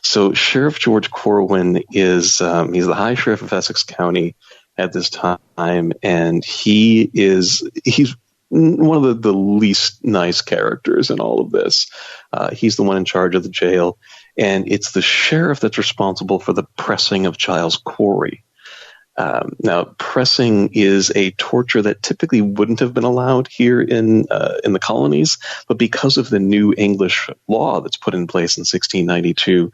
So Sheriff George Corwin is he's the High Sheriff of Essex County at this time, and he's one of the least nice characters in all of this. He's the one in charge of the jail, and it's the sheriff that's responsible for the pressing of Giles Corey. Now, pressing is a torture that typically wouldn't have been allowed here in the colonies, but because of the new English law that's put in place in 1692,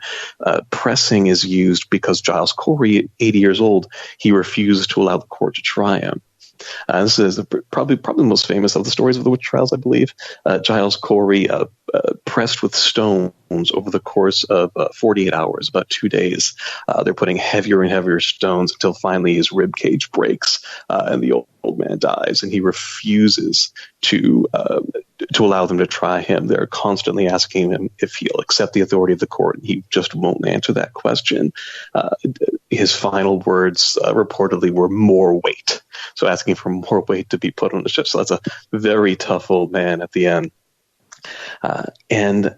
pressing is used because Giles Corey, 80 years old, he refused to allow the court to try him. This is probably the most famous of the stories of the witch trials, I believe. Giles Corey pressed with stones over the course of 48 hours, about 2 days. They're putting heavier and heavier stones until finally his rib cage breaks and the old man dies, and he refuses to allow them to try him. They're constantly asking him if he'll accept the authority of the court, and he just won't answer that question. His final words reportedly were more weight. So asking for more weight to be put on the ship. So that's a very tough old man at the end. And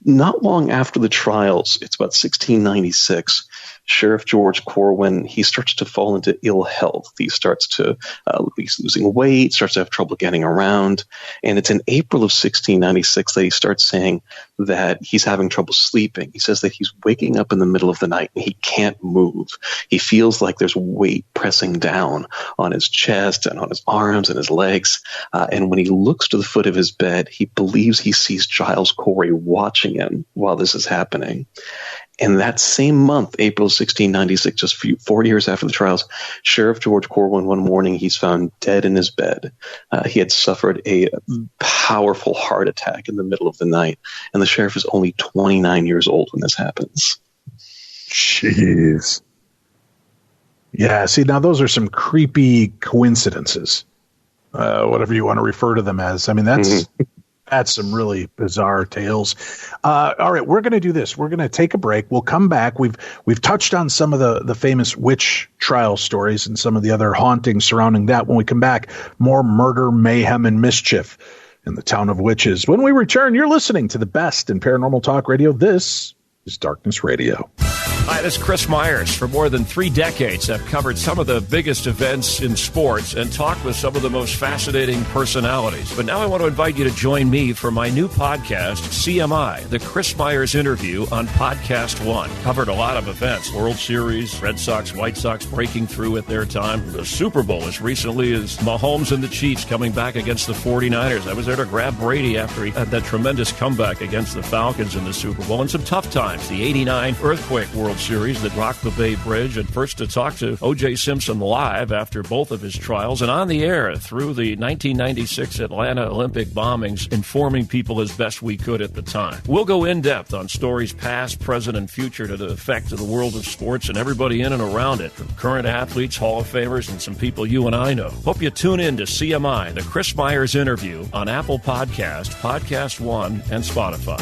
not long after the trials, it's about 1696, Sheriff George Corwin, he starts to fall into ill health. He starts to he's losing weight, starts to have trouble getting around. And it's in April of 1696 that he starts saying that he's having trouble sleeping. He says that he's waking up in the middle of the night and he can't move. He feels like there's weight pressing down on his chest and on his arms and his legs. And when he looks to the foot of his bed, he believes he sees Giles Corey watching him while this is happening. And that same month, April 1696, just 4 years after the trials, Sheriff George Corwin, one morning, he's found dead in his bed. He had suffered a powerful heart attack in the middle of the night, and the sheriff is only 29 years old when this happens. Jeez. Yeah, see, now those are some creepy coincidences, whatever you want to refer to them as. I mean, that's some really bizarre tales. All right, we're going to do this. We're going to take a break. We'll come back. We've touched on some of the famous witch trial stories and some of the other hauntings surrounding that. When we come back, more murder, mayhem, and mischief in the town of witches. When we return, you're listening to the best in paranormal talk radio. This is Darkness Radio. Hi, this is Chris Myers. For more than 3 decades, I've covered some of the biggest events in sports and talked with some of the most fascinating personalities. But now I want to invite you to join me for my new podcast, CMI, the Chris Myers Interview on Podcast One. Covered a lot of events, World Series, Red Sox, White Sox breaking through at their time, the Super Bowl as recently as Mahomes and the Chiefs coming back against the 49ers. I was there to grab Brady after he had that tremendous comeback against the Falcons in the Super Bowl, and some tough times, the 89 earthquake World Series that rocked the Bay Bridge, and first to talk to O.J. Simpson live after both of his trials and on the air through the 1996 Atlanta Olympic bombings, informing people as best we could at the time. We'll go in depth on stories past, present, and future to the effect of the world of sports and everybody in and around it, from current athletes, Hall of Famers, and some people you and I know. Hope you tune in to CMI, the Chris Myers Interview on Apple Podcast, Podcast One, and Spotify.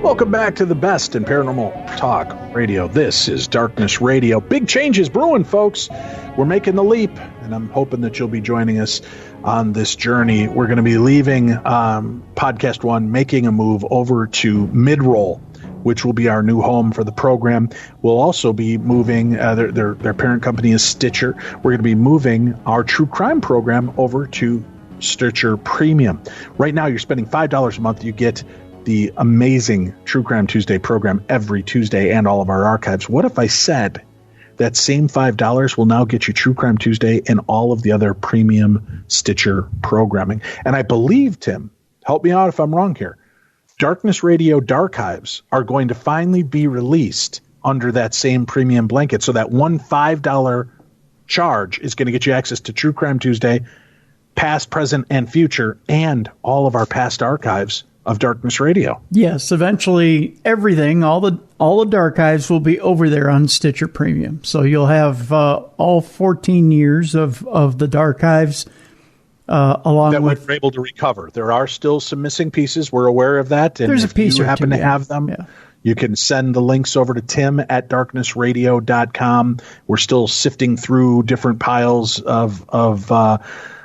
Welcome back to the best in paranormal talk radio. This is Darkness Radio. Big changes brewing, folks. We're making the leap, and I'm hoping that you'll be joining us on this journey. We're going to be leaving Podcast One, making a move over to Midroll, which will be our new home for the program. We'll also be moving, their parent company is Stitcher. We're going to be moving our true crime program over to Stitcher Premium. Right now, you're spending $5 a month. You get the amazing True Crime Tuesday program every Tuesday and all of our archives, what if I said that same $5 will now get you True Crime Tuesday and all of the other premium Stitcher programming? And I believe, Tim, help me out if I'm wrong here, Darkness Radio Darchives are going to finally be released under that same premium blanket. So that one $5 charge is going to get you access to True Crime Tuesday, past, present, and future, and all of our past archives of Darkness Radio. Yes, eventually everything, all the Darchives will be over there on Stitcher Premium. So you'll have all 14 years of the Darchives along that with... we're able to recover. There are still some missing pieces. We're aware of that. And there's if a piece you or happen two, to have them, you can send the links over to Tim at darknessradio.com. We're still sifting through different piles of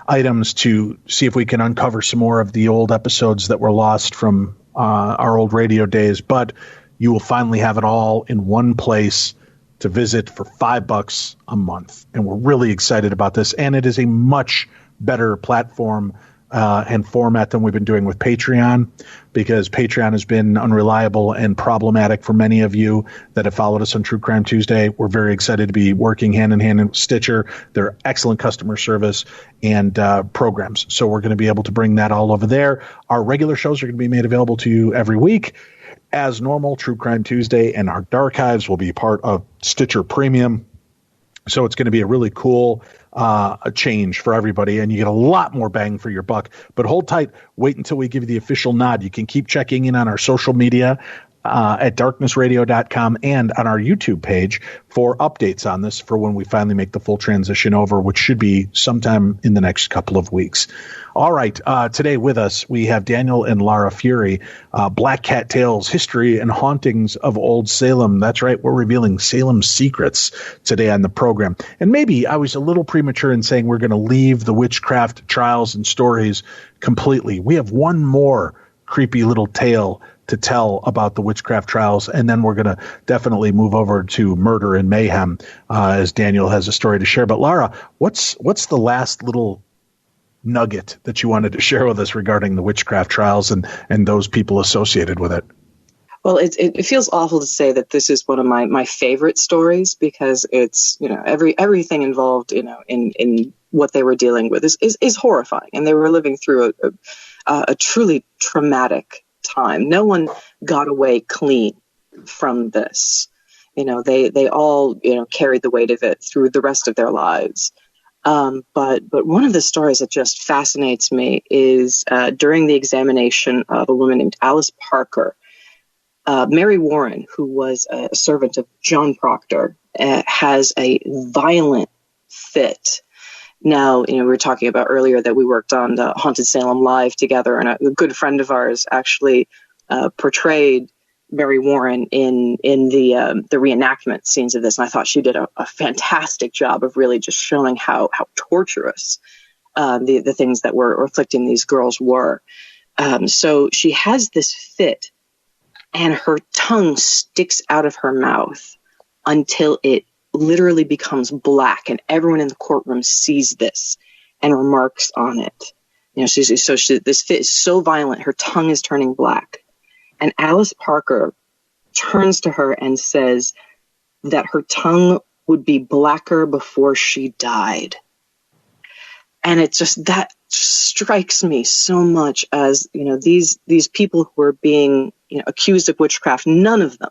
items to see if we can uncover some more of the old episodes that were lost from our old radio days. But you will finally have it all in one place to visit for $5 a month. And we're really excited about this. And it is a much better platform and format than we've been doing with Patreon, because Patreon has been unreliable and problematic for many of you that have followed us on True Crime Tuesday. We're very excited to be working hand in hand with Stitcher. They're excellent customer service and programs. So we're going to be able to bring that all over there. Our regular shows are going to be made available to you every week. As normal, True Crime Tuesday and our Darchives will be part of Stitcher Premium. So it's going to be a really cool a change for everybody, and you get a lot more bang for your buck. But hold tight. Wait until we give you the official nod. You can keep checking in on our social media at darknessradio.com and on our YouTube page for updates on this for when we finally make the full transition over, which should be sometime in the next couple of weeks. All right. Today with us, we have Daniel and Lara Fury, Black Cat Tales, History and Hauntings of Old Salem. That's right. We're revealing Salem secrets today on the program. And maybe I was a little premature in saying we're going to leave the witchcraft trials and stories completely. We have one more creepy little tale to tell about the witchcraft trials, and then we're going to definitely move over to murder and mayhem as Daniel has a story to share. But Lara, what's the last little nugget that you wanted to share with us regarding the witchcraft trials and those people associated with it? Well, it feels awful to say that this is one of my favorite stories, because it's, everything involved, in what they were dealing with is horrifying, and they were living through a truly traumatic time. No one got away clean from this. They all, carried the weight of it through the rest of their lives. But one of the stories that just fascinates me is during the examination of a woman named Alice Parker, Mary Warren, who was a servant of John Proctor, has a violent fit. Now, we were talking about earlier that we worked on the Haunted Salem Live together, and a good friend of ours actually portrayed Mary Warren in the reenactment scenes of this. And I thought she did a fantastic job of really just showing how torturous the things that were afflicting these girls were. So she has this fit, and her tongue sticks out of her mouth until it literally becomes black, and everyone in the courtroom sees this and remarks on it. This fit is so violent, her tongue is turning black. And Alice Parker turns to her and says that her tongue would be blacker before she died. And it just, that strikes me so much as, these people who are being, accused of witchcraft, none of them,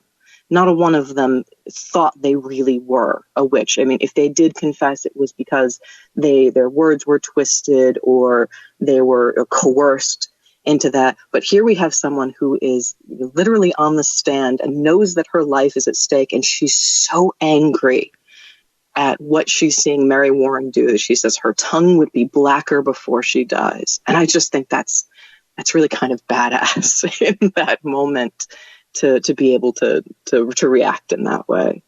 not a one of them thought they really were a witch. I mean, if they did confess, it was because their words were twisted or they were coerced into that. But here we have someone who is literally on the stand and knows that her life is at stake, and she's so angry at what she's seeing Mary Warren do. She says her tongue would be blacker before she dies. And I just think that's really kind of badass in that moment to be able to react in that way.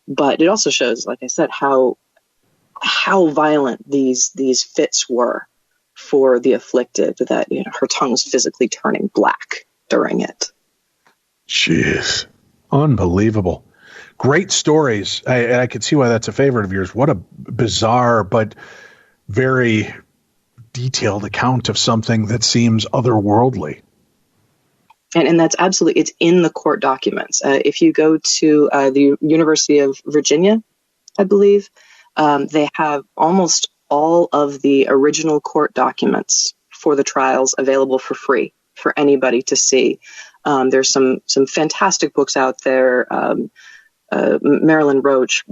But it also shows, like I said, how violent these fits were for the afflicted, that her tongue was physically turning black during it. Jeez, unbelievable. Great stories. I could see why that's a favorite of yours. What a bizarre but very detailed account of something that seems otherworldly. And that's absolutely, it's in the court documents. If you go to the University of Virginia, I believe, they have almost all of the original court documents for the trials available for free for anybody to see. There's some fantastic books out there. Marilyn Roach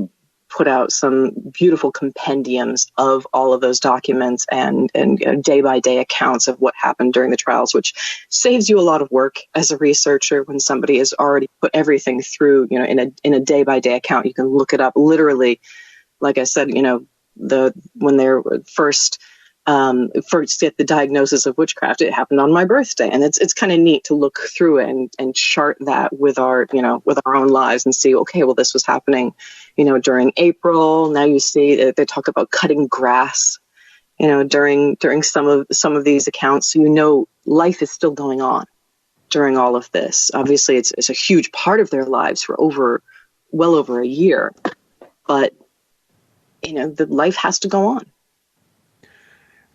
put out some beautiful compendiums of all of those documents and day-by-day accounts of what happened during the trials, which saves you a lot of work as a researcher when somebody has already put everything through, in a day-by-day account. You can look it up literally. Like I said, when they're first get the diagnosis of witchcraft, it happened on my birthday, and it's kind of neat to look through it and chart that with our own lives and see, okay, well, this was happening, during April. Now you see they talk about cutting grass, during some of these accounts, so life is still going on during all of this. Obviously, it's a huge part of their lives for well over a year, but the life has to go on.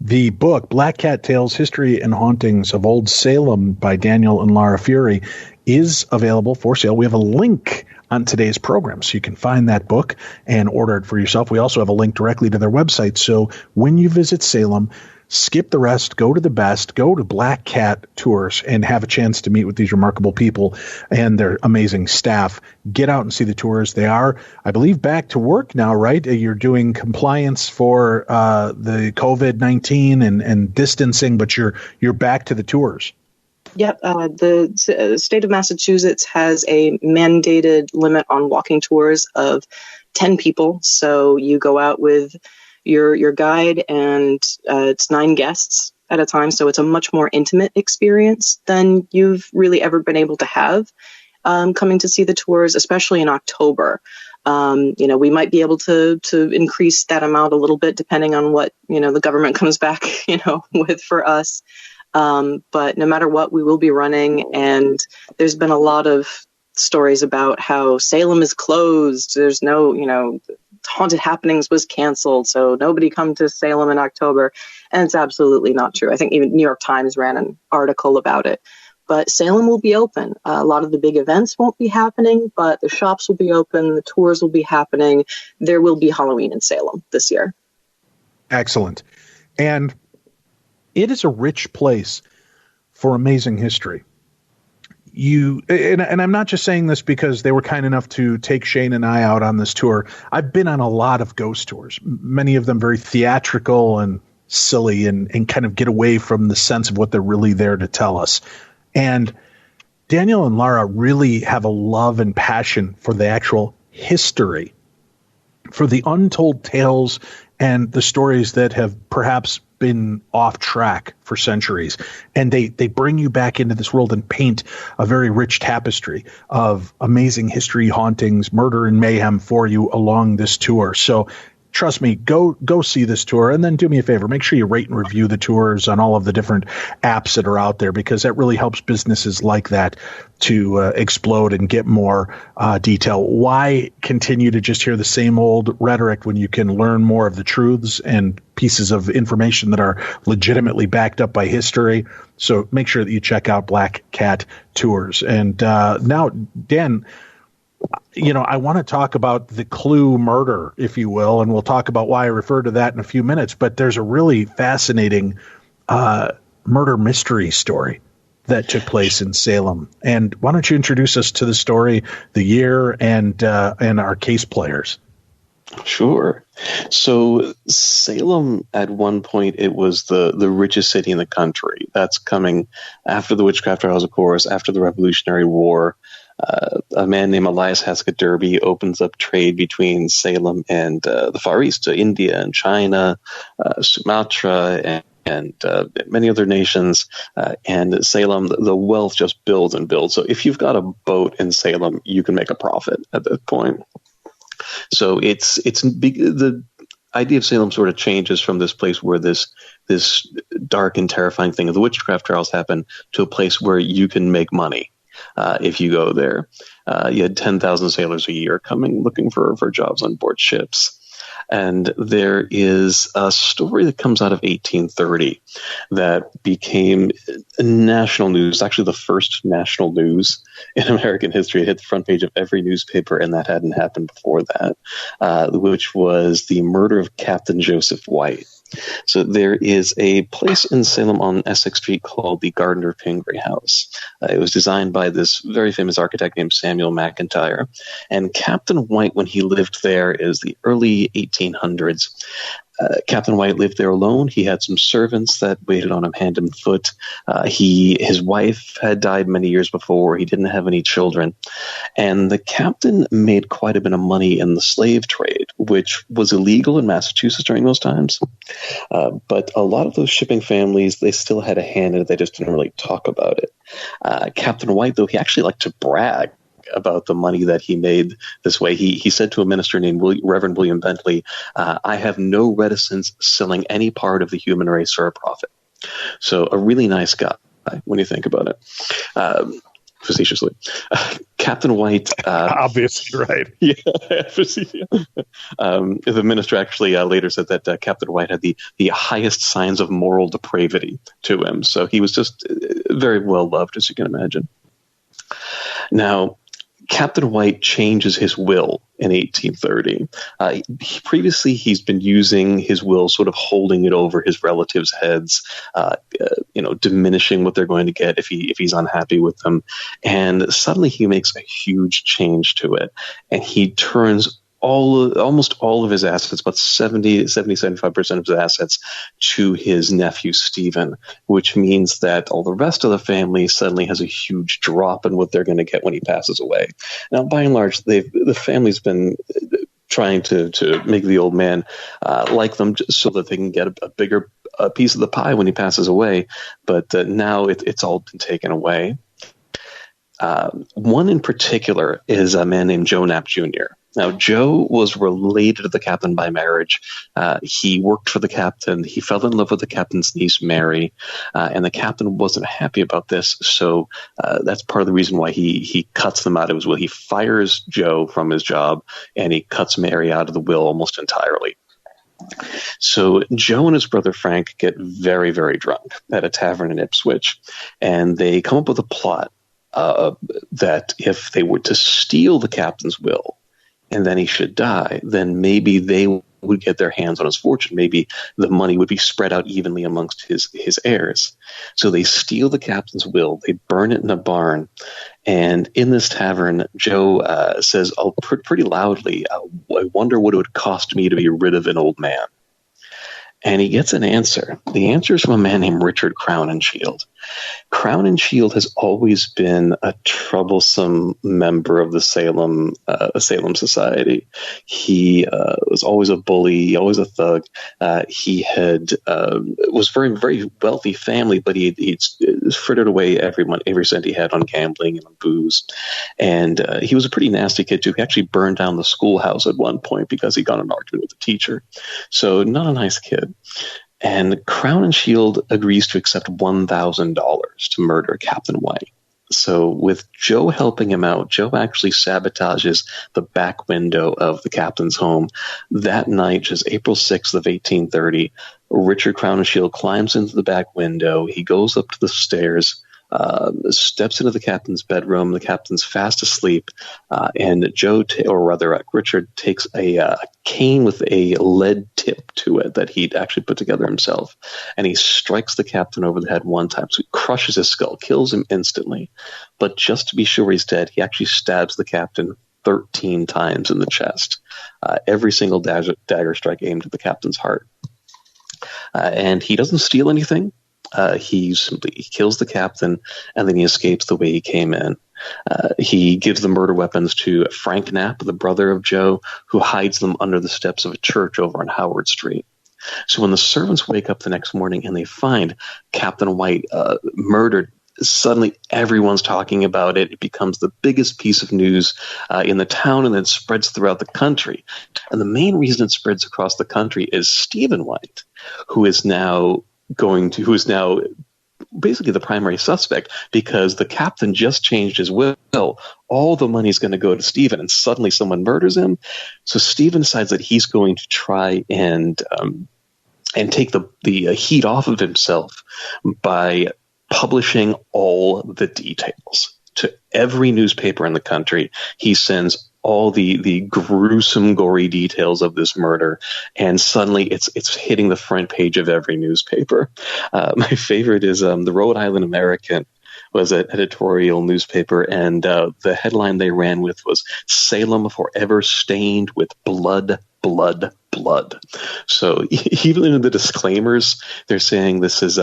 The book, Black Cat Tales, History and Hauntings of Old Salem by Daniel and Lara Fury, is available for sale. We have a link on today's program, so you can find that book and order it for yourself. We also have a link directly to their website. So when you visit Salem, skip the rest, go to the best, go to Black Cat Tours and have a chance to meet with these remarkable people and their amazing staff. Get out and see the tours. They are, I believe, back to work now, right? You're doing compliance for the COVID-19 and distancing, but you're back to the tours. Yep. The state of Massachusetts has a mandated limit on walking tours of 10 people. So you go out with your guide, and it's 9 guests at a time. So it's a much more intimate experience than you've really ever been able to have coming to see the tours, especially in October. We might be able to increase that amount a little bit depending on what, the government comes back, with for us. But no matter what, we will be running. And there's been a lot of stories about how Salem is closed. There's no, Haunted Happenings was canceled, so nobody come to Salem in October. And it's absolutely not true. I think even New York Times ran an article about it. But Salem will be open. A lot of the big events won't be happening, but the shops will be open. The tours will be happening. There will be Halloween in Salem this year. Excellent. And it is a rich place for amazing history. And I'm not just saying this because they were kind enough to take Shane and I out on this tour. I've been on a lot of ghost tours, many of them very theatrical and silly and kind of get away from the sense of what they're really there to tell us. And Daniel and Lara really have a love and passion for the actual history, for the untold tales and the stories that have perhaps been off track for centuries. And they bring you back into this world and paint a very rich tapestry of amazing history, hauntings, murder, and mayhem for you along this tour. So trust me, go see this tour, and then do me a favor. Make sure you rate and review the tours on all of the different apps that are out there, because that really helps businesses like that to explode and get more detail. Why continue to just hear the same old rhetoric when you can learn more of the truths and pieces of information that are legitimately backed up by history? So make sure that you check out Black Cat Tours. And now, Dan, I want to talk about the Clue murder, if you will, and we'll talk about why I refer to that in a few minutes. But there's a really fascinating murder mystery story that took place in Salem. And why don't you introduce us to the story, the year, and our case players? Sure. So Salem, at one point, it was the richest city in the country. That's coming after the witchcraft trials, of course, after the Revolutionary War. A man named Elias Haskett Derby opens up trade between Salem and the Far East, to India and China, Sumatra, and many other nations. And Salem, the wealth just builds and builds. So if you've got a boat in Salem, you can make a profit at that point. So the idea of Salem sort of changes from this place where this dark and terrifying thing of the witchcraft trials happen to a place where you can make money. If you go there, you had 10,000 sailors a year coming looking for jobs on board ships. And there is a story that comes out of 1830 that became national news, actually the first national news in American history. It hit the front page of every newspaper, and that hadn't happened before that, which was the murder of Captain Joseph White. So there is a place in Salem on Essex Street called the Gardner Pingree House. It was designed by this very famous architect named Samuel McIntyre. And Captain White, when he lived there, is the early 1800s. Captain White lived there alone. He had some servants that waited on him hand and foot. His wife had died many years before. He didn't have any children. And the captain made quite a bit of money in the slave trade, which was illegal in Massachusetts during those times. But a lot of those shipping families, they still had a hand in it. They just didn't really talk about it. Captain White, though, he actually liked to brag about the money that he made this way. He said to a minister named Reverend William Bentley, I have no reticence selling any part of the human race for a profit. So a really nice guy when you think about it. Facetiously. Captain White... obviously, right. Yeah. The minister actually later said that Captain White had the highest signs of moral depravity to him. So he was just very well loved, as you can imagine. Now, Captain White changes his will in 1830. Previously, he's been using his will, sort of holding it over his relatives' heads, diminishing what they're going to get if he's unhappy with them. And suddenly he makes a huge change to it, and he turns almost all of his assets, about 75% of his assets, to his nephew Stephen, which means that all the rest of the family suddenly has a huge drop in what they're going to get when he passes away. Now, by and large, the family's been trying to make the old man like them so that they can get a bigger piece of the pie when he passes away, but now it's all been taken away. One in particular is a man named Joe Knapp Jr. Now, Joe was related to the captain by marriage. He worked for the captain. He fell in love with the captain's niece, Mary, and the captain wasn't happy about this, so that's part of the reason why he cuts them out of his will. He fires Joe from his job, and he cuts Mary out of the will almost entirely. So Joe and his brother Frank get very, very drunk at a tavern in Ipswich, and they come up with a plot that if they were to steal the captain's will, and then he should die, then maybe they would get their hands on his fortune. Maybe the money would be spread out evenly amongst his heirs. So they steal the captain's will, they burn it in a barn, and in this tavern, Joe says pretty loudly, I wonder what it would cost me to be rid of an old man. And he gets an answer. The answer is from a man named Richard Crowninshield. Crowninshield has always been a troublesome member of the Salem society. He was always a bully, always a thug. He was very, very wealthy family, but he frittered away every cent he had on gambling and on booze. And he was a pretty nasty kid too. He actually burned down the schoolhouse at one point because he got in an argument with the teacher. So not a nice kid. And Crowninshield agrees to accept $1,000 to murder Captain White. So with Joe helping him out, Joe actually sabotages the back window of the captain's home. That night, just April 6th of 1830, Richard Crowninshield climbs into the back window. He goes up to the stairs, steps into the captain's bedroom. The captain's fast asleep, and Richard takes a cane with a lead tip to it that he'd actually put together himself, and he strikes the captain over the head one time. So he crushes his skull, kills him instantly. But just to be sure he's dead, he actually stabs the captain 13 times in the chest. Every single dagger strike aimed at the captain's heart. And he doesn't steal anything. He kills the captain, and then he escapes the way he came in. He gives the murder weapons to Frank Knapp, the brother of Joe, who hides them under the steps of a church over on Howard Street. So when the servants wake up the next morning and they find Captain White murdered, suddenly everyone's talking about it. It becomes the biggest piece of news in the town, and then spreads throughout the country. And the main reason it spreads across the country is Stephen White, who is now basically the primary suspect, because the captain just changed his will. All the money's going to go to Stephen, and suddenly someone murders him. So Stephen decides that he's going to try and take the heat off of himself by publishing all the details to every newspaper in the country. He sends all the gruesome, gory details of this murder, and suddenly it's hitting the front page of every newspaper. My favorite is the Rhode Island American was an editorial newspaper, and the headline they ran with was "Salem forever stained with blood, blood, blood." So even in the disclaimers, they're saying this is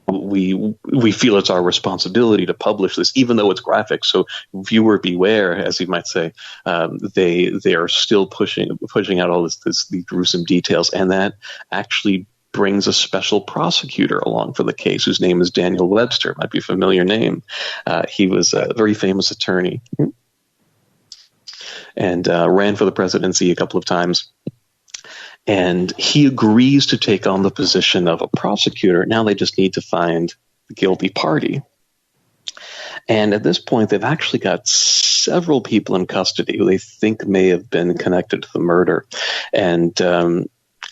we feel it's our responsibility to publish this, even though it's graphic. So viewer beware, as you might say. They are still pushing out all these gruesome details, and that actually brings a special prosecutor along for the case, whose name is Daniel Webster. Might be a familiar name. He was a very famous attorney and ran for the presidency a couple of times. And he agrees to take on the position of a prosecutor. Now they just need to find the guilty party. And at this point, they've actually got several people in custody who they think may have been connected to the murder. And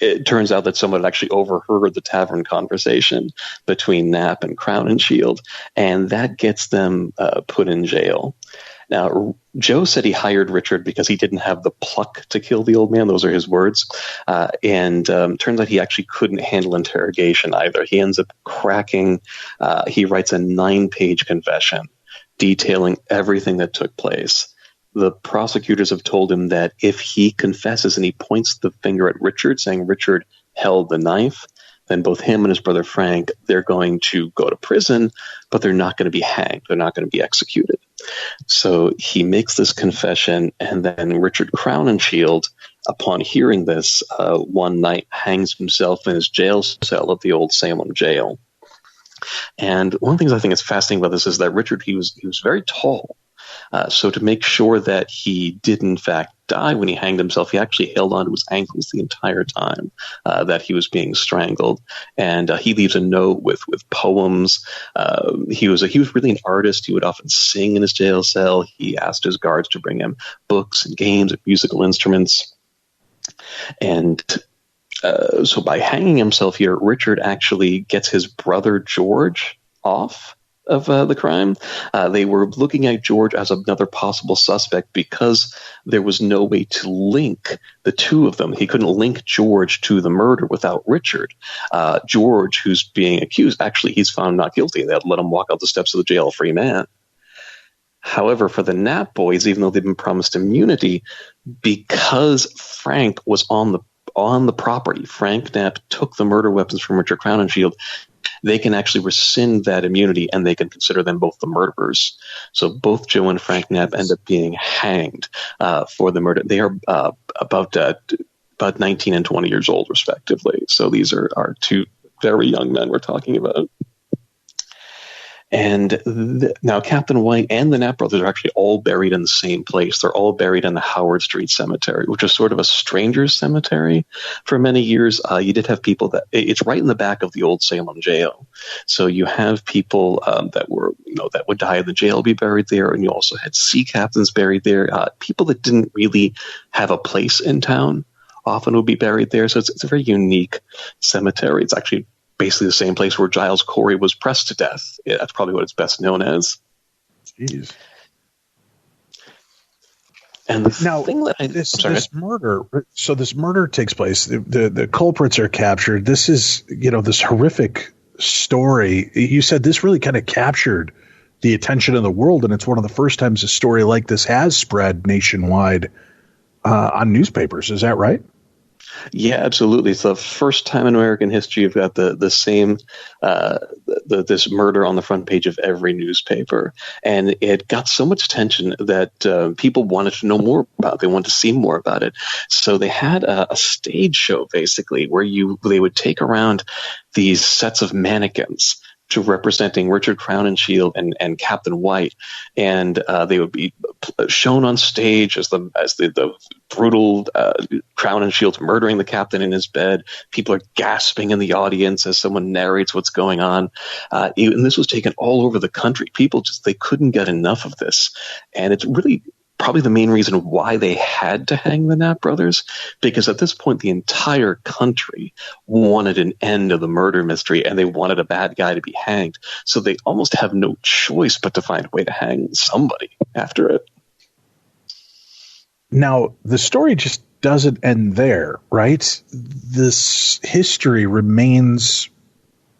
it turns out that someone had actually overheard the tavern conversation between Knapp and Crown and Shield, and that gets them put in jail. Now, Joe said he hired Richard because he didn't have the pluck to kill the old man. Those are his words. And turns out he actually couldn't handle interrogation either. He ends up cracking. He writes a 9-page confession detailing everything that took place. The prosecutors have told him that if he confesses and he points the finger at Richard, saying Richard held the knife, then both him and his brother Frank, they're going to go to prison, but they're not going to be hanged. They're not going to be executed. So he makes this confession, and then Richard Crowninshield, upon hearing this, one night hangs himself in his jail cell at the old Salem jail. And one of the things I think is fascinating about this is that Richard, he was very tall. So to make sure that he did in fact die when he hanged himself, he actually held onto his ankles the entire time that he was being strangled. And he leaves a note with poems. He was really an artist. He would often sing in his jail cell. He asked his guards to bring him books and games and musical instruments. And so by hanging himself here, Richard actually gets his brother George off of the crime. They were looking at George as another possible suspect because there was no way to link the two of them. He couldn't link George to the murder without Richard. George, who's being accused, actually he's found not guilty. They had to let him walk out the steps of the jail a free man. However, for the Knapp boys, even though they've been promised immunity, because Frank was on the property, Frank Knapp took the murder weapons from Richard Crowninshield, they can actually rescind that immunity and they can consider them both the murderers. So both Joe and Frank Knapp end up being hanged for the murder. They are about 19 and 20 years old, respectively. So these are our two very young men we're talking about. And now Captain White and the Knapp brothers are actually all buried in the same place. They're all buried in the Howard Street Cemetery, which is sort of a stranger's cemetery for many years. You did have people it's right in the back of the old Salem jail. So you have people that would die in the jail be buried there. And you also had sea captains buried there. People that didn't really have a place in town often would be buried there. So it's a very unique cemetery. It's actually basically the same place where Giles Corey was pressed to death. Yeah, that's probably what it's best known as. Jeez. And this murder. So this murder takes place. The culprits are captured. This is this horrific story. You said this really kind of captured the attention of the world, and it's one of the first times a story like this has spread nationwide on newspapers. Is that right? Yeah, absolutely. It's the first time in American history you've got the same this murder on the front page of every newspaper, and it got so much attention that people wanted to know more about it. They wanted to see more about it. So they had a stage show basically where they would take around these sets of mannequins representing Richard Crowninshield and Captain White, and they would be shown on stage as the brutal Crowninshield murdering the captain in his bed. People are gasping in the audience as someone narrates what's going on, and this was taken all over the country. People they couldn't get enough of this, and it's really probably the main reason why they had to hang the Knapp brothers, because at this point the entire country wanted an end of the murder mystery and they wanted a bad guy to be hanged. So they almost have no choice but to find a way to hang somebody after it. Now, the story just doesn't end there, right? This history remains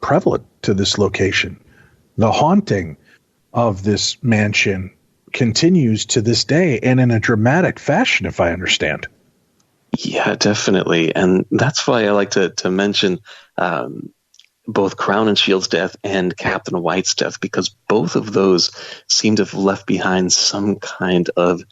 prevalent to this location. The haunting of this mansion continues to this day, and in a dramatic fashion, if I understand. Yeah, definitely. And that's why I like to mention both Crownshield's death and Captain White's death, because both of those seem to have left behind some kind of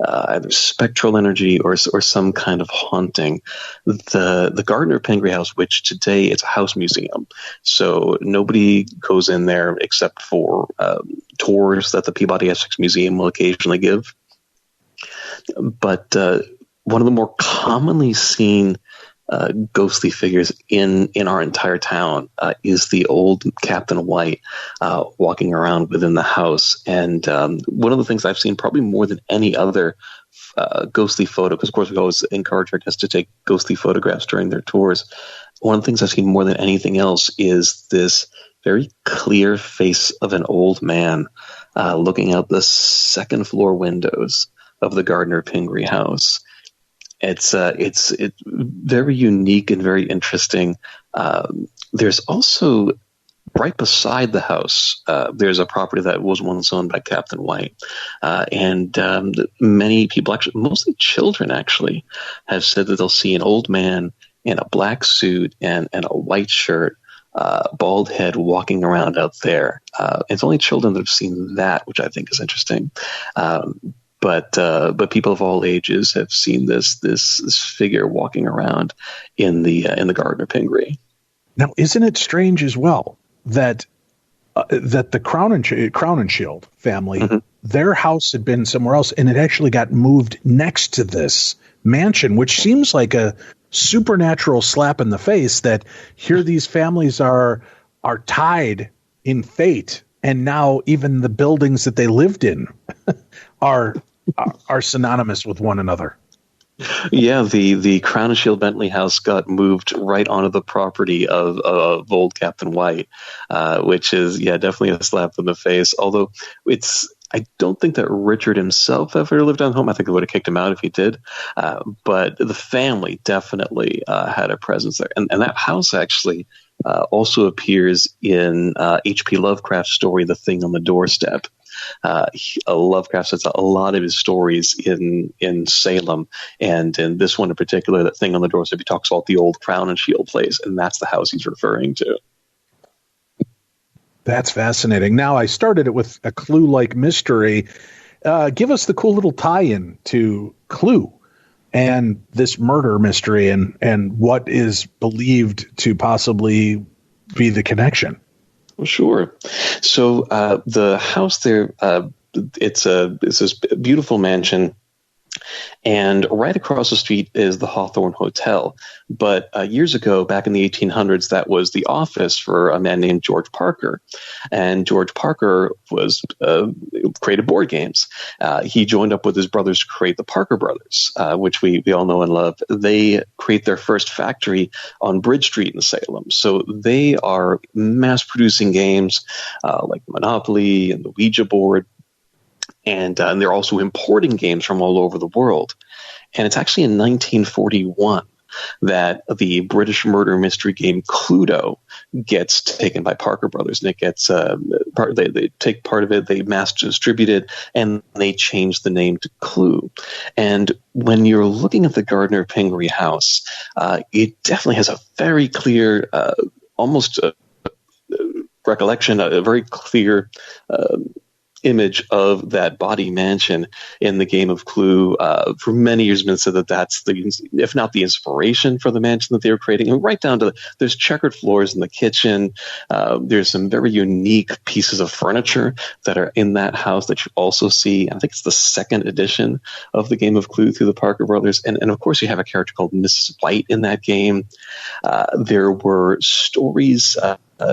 either spectral energy or some kind of haunting. The Gardner Pingree House, which today it's a house museum, so nobody goes in there except for tours that the Peabody Essex Museum will occasionally give. But one of the more commonly seen ghostly figures in our entire town is the old Captain White walking around within the house. And one of the things I've seen probably more than any other ghostly photo, because of course we always encourage our guests to take ghostly photographs during their tours. One of the things I've seen more than anything else is this very clear face of an old man looking out the second floor windows of the Gardner Pingree house. It's very unique and very interesting. There's also right beside the house, there's a property that was once owned by Captain White, and many people, actually, mostly children, actually, have said that they'll see an old man in a black suit and a white shirt, bald head, walking around out there. It's only children that have seen that, which I think is interesting. But people of all ages have seen this figure walking around in the Gardner Pingree. Now, isn't it strange as well that the Crowninshield family, mm-hmm. their house had been somewhere else, and it actually got moved next to this mansion, which seems like a supernatural slap in the face that here these families are tied in fate, and now even the buildings that they lived in are synonymous with one another. Yeah, the Crowninshield Bentley house got moved right onto the property of old Captain White, which is definitely a slap in the face. Although I don't think that Richard himself ever lived on home. I think they would have kicked him out if he did. But the family definitely had a presence there, and that house actually also appears in H.P. Lovecraft's story, The Thing on the Doorstep. Lovecraft sets a lot of his stories in Salem, and in this one in particular, That Thing on the Doorstep, he talks about the old Crowninshield place, and that's the house he's referring to. That's fascinating. Now, I started it with a Clue-like mystery. Give us the cool little tie-in to Clue and this murder mystery, and what is believed to possibly be the connection. Well, sure. So the house there, it's this beautiful mansion, and right across the street is the Hawthorne Hotel. But years ago, back in the 1800s, that was the office for a man named George Parker. And George Parker created board games. He joined up with his brothers to create the Parker Brothers, which we all know and love. They create their first factory on Bridge Street in Salem. So they are mass-producing games like Monopoly and the Ouija board. And they're also importing games from all over the world. And it's actually in 1941 that the British murder mystery game Cluedo gets taken by Parker Brothers. And it gets they take part of it, they mass distribute it, and they change the name to Clue. And when you're looking at the Gardner Pingree house, it definitely has a very clear, almost recollection, a very clear image of that body mansion in the game of Clue. For many years, been said that that's if not the inspiration for the mansion that they were creating. And right down to there's checkered floors in the kitchen. There's some very unique pieces of furniture that are in that house that you also see. I think it's the second edition of the game of Clue through the Parker Brothers. And of course, you have a character called Mrs. White in that game. There were stories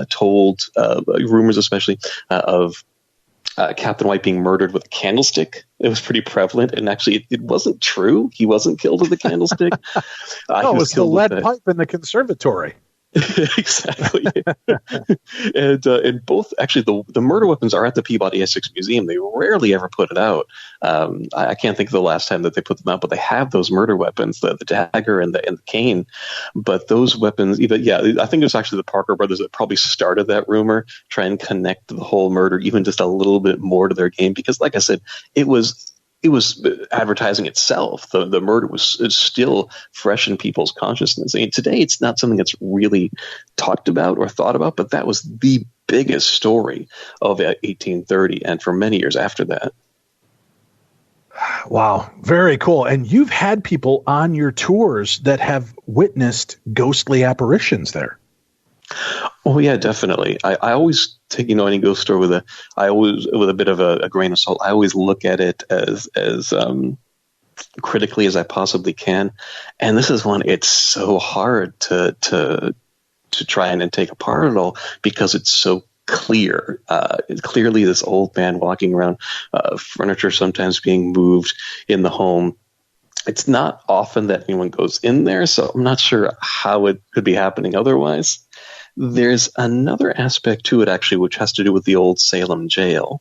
told, rumors especially, of Captain White being murdered with a candlestick. It was pretty prevalent, and actually it wasn't true. He wasn't killed with a candlestick. It was the lead pipe in the conservatory. Exactly. and both, actually, the murder weapons are at the Peabody Essex Museum. They rarely ever put it out. I can't think of the last time that they put them out, but they have those murder weapons, the dagger and the cane. But those weapons, I think it was actually the Parker Brothers that probably started that rumor, try and connect the whole murder even just a little bit more to their game, because, like I said, it was advertising itself. The murder was still fresh in people's consciousness. I mean, today it's not something that's really talked about or thought about, but that was the biggest story of 1830 and for many years after that. Wow. Very cool. And you've had people on your tours that have witnessed ghostly apparitions there. Oh yeah, definitely. I always take, any ghost story with a bit of a grain of salt. I always look at it as critically as I possibly can. And this is one, it's so hard to try and take apart at all because it's so clear. Clearly this old man walking around, furniture sometimes being moved in the home. It's not often that anyone goes in there, so I'm not sure how it could be happening otherwise. There's another aspect to it, actually, which has to do with the old Salem jail,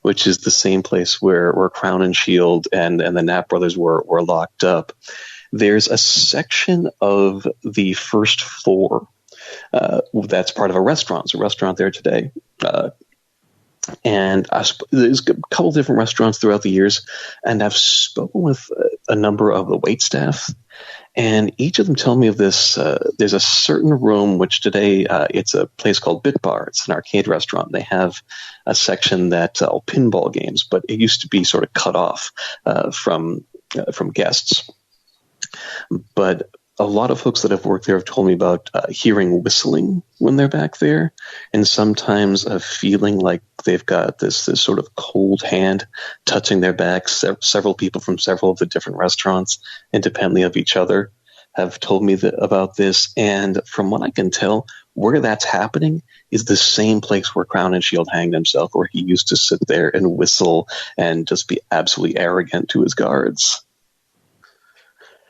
which is the same place where Crown and Shield and the Knapp brothers were locked up. There's a section of the first floor that's part of a restaurant. There's a restaurant there today. And there's a couple different restaurants throughout the years, and I've spoken with a number of the waitstaff. And each of them tell me of this. There's a certain room, which today it's a place called Bit Bar. It's an arcade restaurant. They have a section that pinball games, but it used to be sort of cut off from guests. But a lot of folks that have worked there have told me about hearing whistling when they're back there, and sometimes a feeling like they've got this sort of cold hand touching their back. Several people from several of the different restaurants, independently of each other, have told me about this. And from what I can tell, where that's happening is the same place where Crown and Shield hanged himself, where he used to sit there and whistle and just be absolutely arrogant to his guards.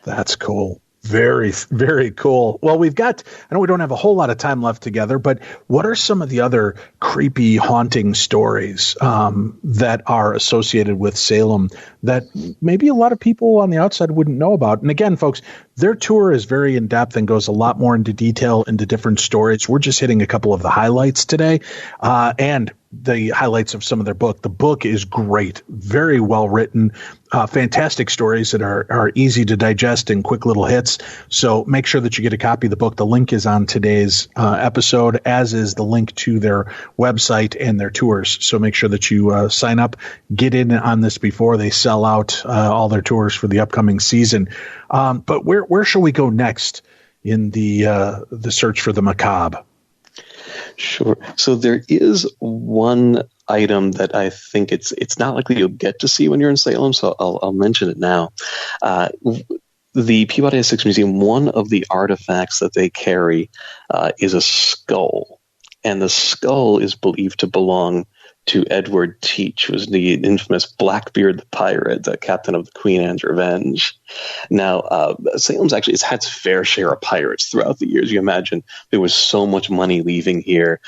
That's cool. Very, very cool. Well, I know we don't have a whole lot of time left together, but what are some of the other creepy, haunting stories that are associated with Salem that maybe a lot of people on the outside wouldn't know about? And again, folks, their tour is very in-depth and goes a lot more into detail into different stories. We're just hitting a couple of the highlights today, and the highlights of some of their book. The book is great, very well written, fantastic stories that are easy to digest in quick little hits. So make sure that you get a copy of the book. The link is on today's episode, as is the link to their website and their tours. So make sure that you sign up, get in on this before they sell out all their tours for the upcoming season. But where shall we go next in the search for the macabre? Sure. So there is one item that I think it's not likely you'll get to see when you're in Salem, so I'll mention it now. The Peabody Essex Museum, one of the artifacts that they carry is a skull, and the skull is believed to belong to Edward Teach, who was the infamous Blackbeard the pirate, the captain of the Queen Anne's Revenge. Now, Salem's actually has had its fair share of pirates throughout the years. You imagine there was so much money leaving here.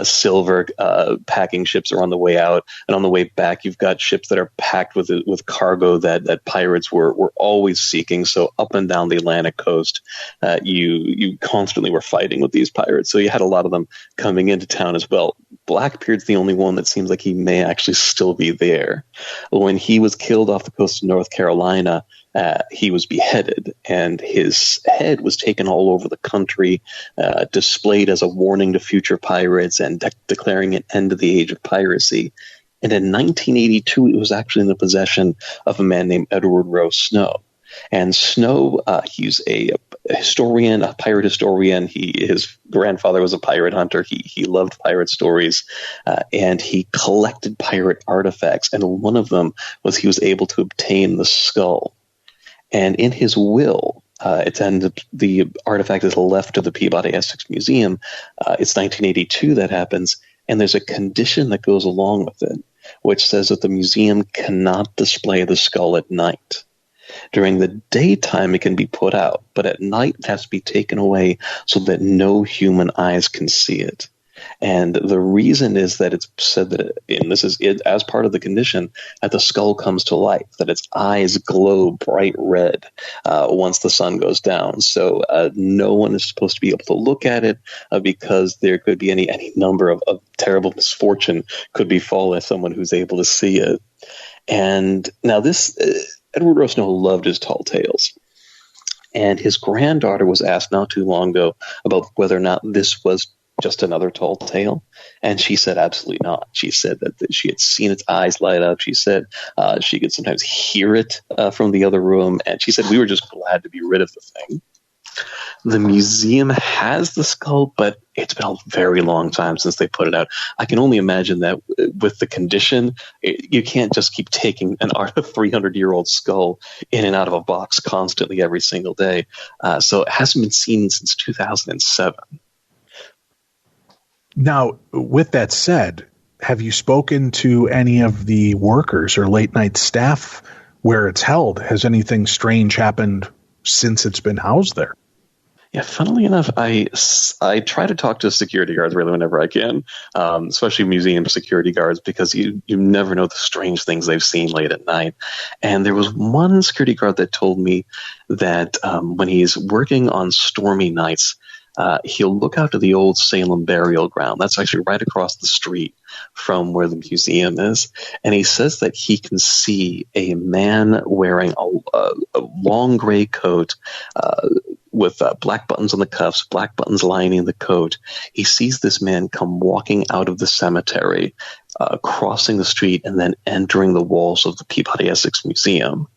Silver packing ships are on the way out, and on the way back, you've got ships that are packed with cargo that pirates were always seeking. So up and down the Atlantic coast, you constantly were fighting with these pirates. So you had a lot of them coming into town as well. Blackbeard's the only one that seems like he may actually still be there. When he was killed off the coast of North Carolina, he was beheaded, and his head was taken all over the country, displayed as a warning to future pirates and declaring an end to the age of piracy. And in 1982, it was actually in the possession of a man named Edward Rowe Snow. And Snow, he's a historian, a pirate historian. His grandfather was a pirate hunter. He loved pirate stories, and he collected pirate artifacts. And one of them was he was able to obtain the skull. And in his will, the artifact is left to the Peabody Essex Museum. It's 1982 that happens, and there's a condition that goes along with it, which says that the museum cannot display the skull at night. During the daytime, it can be put out, but at night it has to be taken away so that no human eyes can see it. And the reason is that it's said that, and this is it, as part of the condition, that the skull comes to life, that its eyes glow bright red once the sun goes down. So no one is supposed to be able to look at it because there could be any number of terrible misfortune could befall someone who's able to see it. And now this, Edward Rowe Snow loved his tall tales. And his granddaughter was asked not too long ago about whether or not this was just another tall tale, and she said absolutely not. She said that she had seen its eyes light up. She said she could sometimes hear it from the other room, and she said we were just glad to be rid of the thing. The museum has the skull, but it's been a very long time since they put it out. I can only imagine that with the condition, you can't just keep taking a 300-year-old skull in and out of a box constantly every single day. So it hasn't been seen since 2007. Now, with that said, have you spoken to any of the workers or late-night staff where it's held? Has anything strange happened since it's been housed there? Yeah, funnily enough, I try to talk to security guards really whenever I can, especially museum security guards, because you never know the strange things they've seen late at night. And there was one security guard that told me that when he's working on stormy nights, he'll look out to the old Salem burial ground. That's actually right across the street from where the museum is. And he says that he can see a man wearing a long gray coat with black buttons on the cuffs, black buttons lining the coat. He sees this man come walking out of the cemetery, crossing the street, and then entering the walls of the Peabody Essex Museum.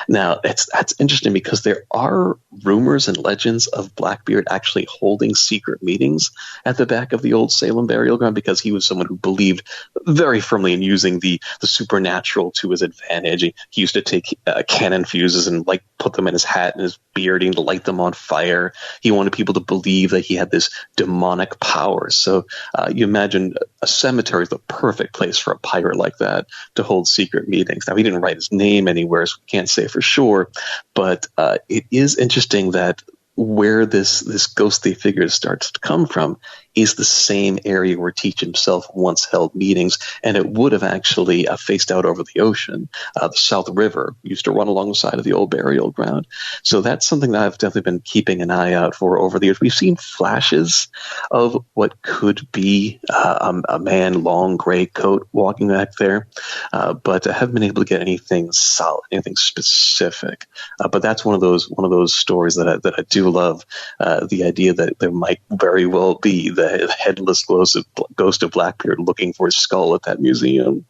Now, that's interesting because there are rumors and legends of Blackbeard actually holding secret meetings at the back of the old Salem burial ground, because he was someone who believed very firmly in using the supernatural to his advantage. He used to take cannon fuses and put them in his hat and his beard and light them on fire. He wanted people to believe that he had this demonic power. So you imagine a cemetery is the perfect place for a pirate like that to hold secret meetings. Now, he didn't write his name anywhere, so we can't say for sure, but it is interesting that where this ghostly figure starts to come from is the same area where Teach himself once held meetings, and it would have actually faced out over the ocean. The South River used to run along the side of the old burial ground. So that's something that I've definitely been keeping an eye out for over the years. We've seen flashes of what could be a man, long gray coat walking back there, but I haven't been able to get anything solid, anything specific. But that's one of those stories that I do love, the idea that there might very well be the headless ghost of Blackbeard looking for his skull at that museum.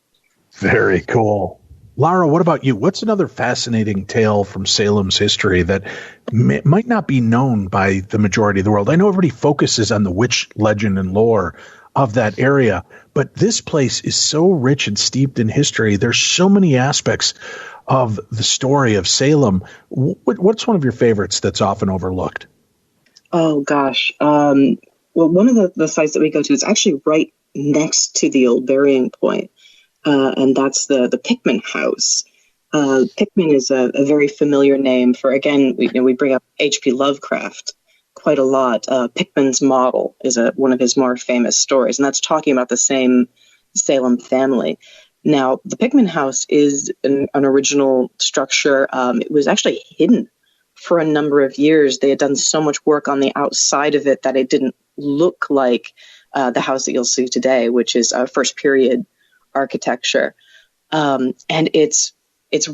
Very cool. Lara, what about you? What's another fascinating tale from Salem's history that might not be known by the majority of the world? I know everybody focuses on the witch legend and lore of that area, but this place is so rich and steeped in history. There's so many aspects of the story of Salem. What's one of your favorites that's often overlooked? Oh, gosh. Well, one of the sites that we go to is actually right next to the old burying point, and that's the Pickman House. Pickman is a very familiar name for, again, we bring up H.P. Lovecraft quite a lot. Pickman's Model is one of his more famous stories, and that's talking about the same Salem family. Now, the Pickman House is an original structure. It was actually hidden for a number of years. They had done so much work on the outside of it that it didn't look like the house that you'll see today, which is first period architecture. And it's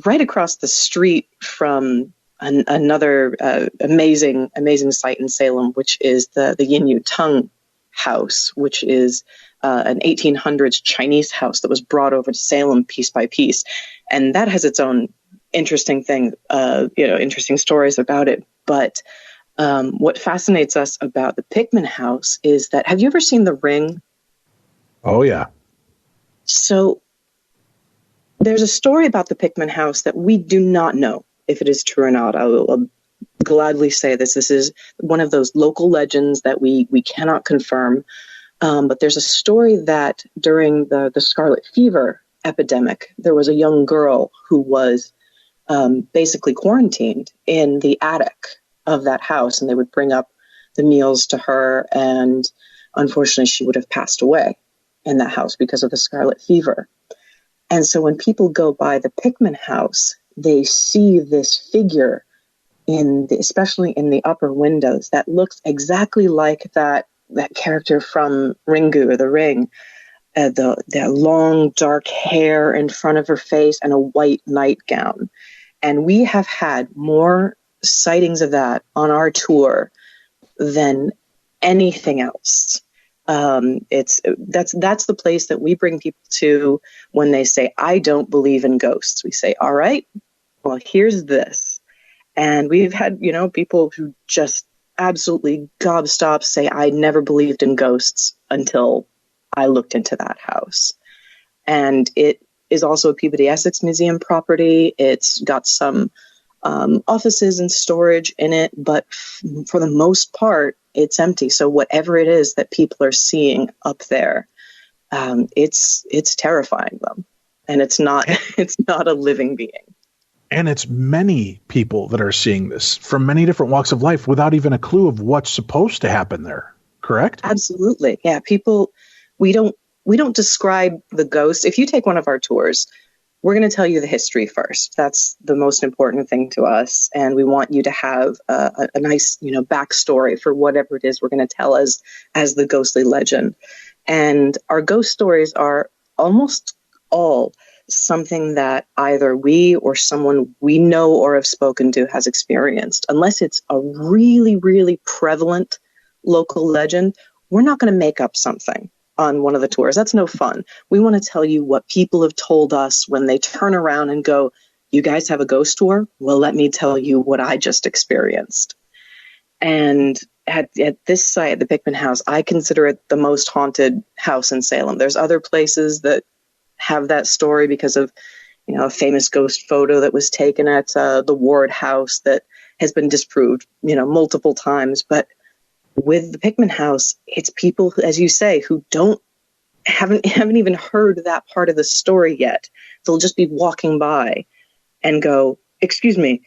right across the street from another amazing site in Salem, which is the Yin Yu Tung House, which is an 1800s Chinese house that was brought over to Salem piece by piece. And that has its own interesting thing, interesting stories about it. But what fascinates us about the Pickman house is that, have you ever seen The Ring? Oh, yeah. So there's a story about the Pickman house that we do not know if it is true or not. I'll gladly say this. This is one of those local legends that we cannot confirm. But there's a story that during the Scarlet Fever epidemic, there was a young girl who was basically quarantined in the attic of that house, and they would bring up the meals to her, and unfortunately she would have passed away in that house because of the Scarlet Fever. And so when people go by the Pickman house, they see this figure especially in the upper windows that looks exactly like that character from Ringu or The Ring. The long dark hair in front of her face and a white nightgown. And we have had more sightings of that on our tour than anything else. That's the place that we bring people to when they say, I don't believe in ghosts. We say, all right, well, here's this. And we've had, people who just absolutely gobstop say, I never believed in ghosts until I looked into that house. And it is also a Peabody Essex Museum property. It's got some offices and storage in it, but for the most part, it's empty. So whatever it is that people are seeing up there, it's terrifying them, and it's not a living being. And it's many people that are seeing this from many different walks of life without even a clue of what's supposed to happen there. Correct? Absolutely. Yeah. People, we don't describe the ghost. If you take one of our tours, we're going to tell you the history first. That's the most important thing to us. And we want you to have a nice, backstory for whatever it is we're going to tell as the ghostly legend. And our ghost stories are almost all something that either we or someone we know or have spoken to has experienced. Unless it's a really, really prevalent local legend, we're not going to make up something on one of the tours. That's no fun. We want to tell you what people have told us when they turn around and go, you guys have a ghost tour? Well, let me tell you what I just experienced. And at this site, the Pickman House, I consider it the most haunted house in Salem. There's other places that have that story because of, a famous ghost photo that was taken at the Ward House that has been disproved, multiple times. But with the Pickman House, it's people, as you say, who haven't even heard that part of the story yet. They'll just be walking by and go, excuse me,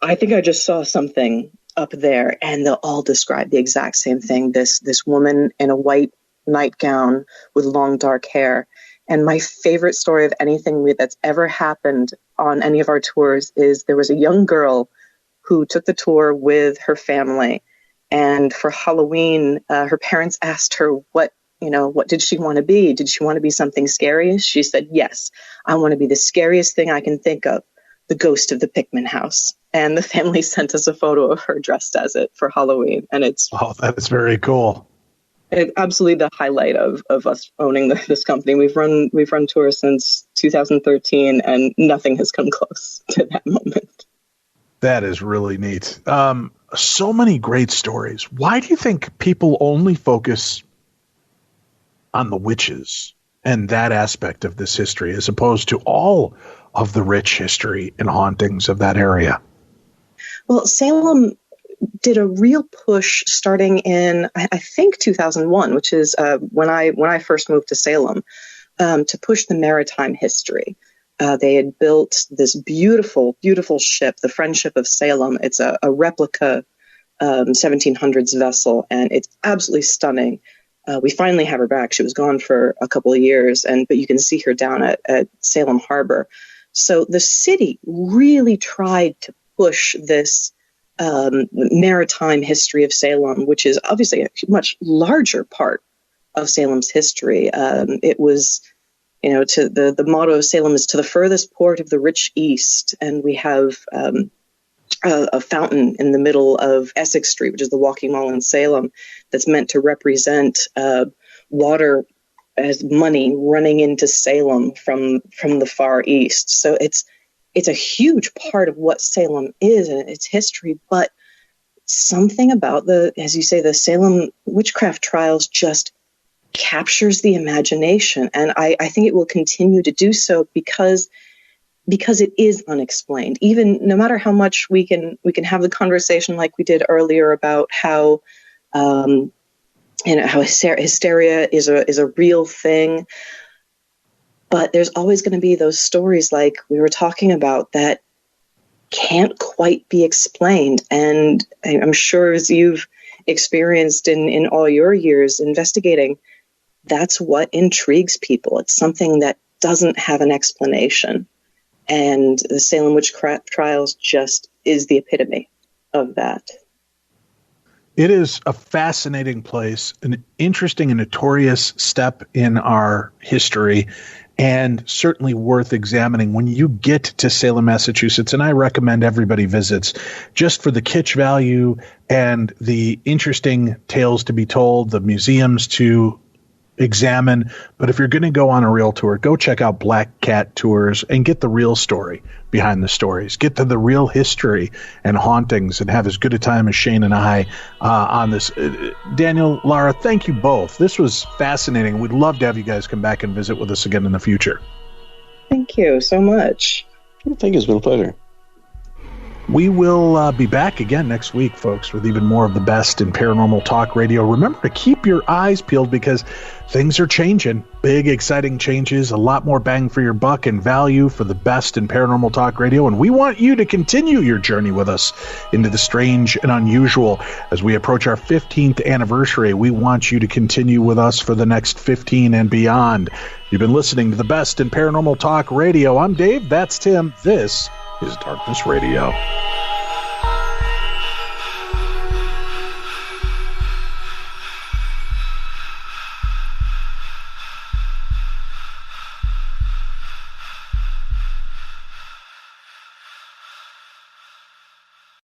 I think I just saw something up there. And they'll all describe the exact same thing. This woman in a white nightgown with long dark hair. And my favorite story of anything that's ever happened on any of our tours is there was a young girl who took the tour with her family. And for Halloween, her parents asked her what did she want to be? Did she want to be something scary? She said, yes, I want to be the scariest thing I can think of, the ghost of the Pickman House. And the family sent us a photo of her dressed as it for Halloween. And it's that's very cool. Absolutely the highlight of us owning this company. We've run tours since 2013, and nothing has come close to that moment. That is really neat. So many great stories. Why do you think people only focus on the witches and that aspect of this history as opposed to all of the rich history and hauntings of that area? Well, Salem did a real push starting in, I think, 2001, which is when I first moved to Salem, to push the maritime history. They had built this beautiful, beautiful ship, the Friendship of Salem. It's a replica 1700s vessel, and it's absolutely stunning. We finally have her back. She was gone for a couple of years, but you can see her down at Salem Harbor. So the city really tried to push this maritime history of Salem, which is obviously a much larger part of Salem's history. It was, to the motto of Salem is to the furthest port of the rich East, and we have a fountain in the middle of Essex Street, which is the Walking Mall in Salem, that's meant to represent water as money running into Salem from the Far East. So it's a huge part of what Salem is and its history, but something about as you say, the Salem witchcraft trials just captures the imagination. And I think it will continue to do so because it is unexplained. Even no matter how much we can have the conversation like we did earlier about how how hysteria is a real thing, but there's always going to be those stories like we were talking about that can't quite be explained. And I'm sure, as you've experienced in all your years investigating, that's what intrigues people. It's something that doesn't have an explanation. And the Salem Witchcraft trials just is the epitome of that. It is a fascinating place, an interesting and notorious step in our history, and certainly worth examining when you get to Salem, Massachusetts. And I recommend everybody visits just for the kitsch value and the interesting tales to be told, the museums to examine. But if you're going to go on a real tour, go check out Black Cat Tours and get the real story behind the stories. Get to the real history and hauntings and have as good a time as Shane and I on this. Daniel, Lara, thank you both. This was fascinating. We'd love to have you guys come back and visit with us again in the future. Thank you so much. Thank you. It's been a pleasure. We will be back again next week, folks, with even more of the best in paranormal talk radio. Remember to keep your eyes peeled because things are changing. Big, exciting changes, a lot more bang for your buck and value for the best in paranormal talk radio. And we want you to continue your journey with us into the strange and unusual. As we approach our 15th anniversary, we want you to continue with us for the next 15 and beyond. You've been listening to the best in paranormal talk radio. I'm Dave. That's Tim. This is Darkness Radio.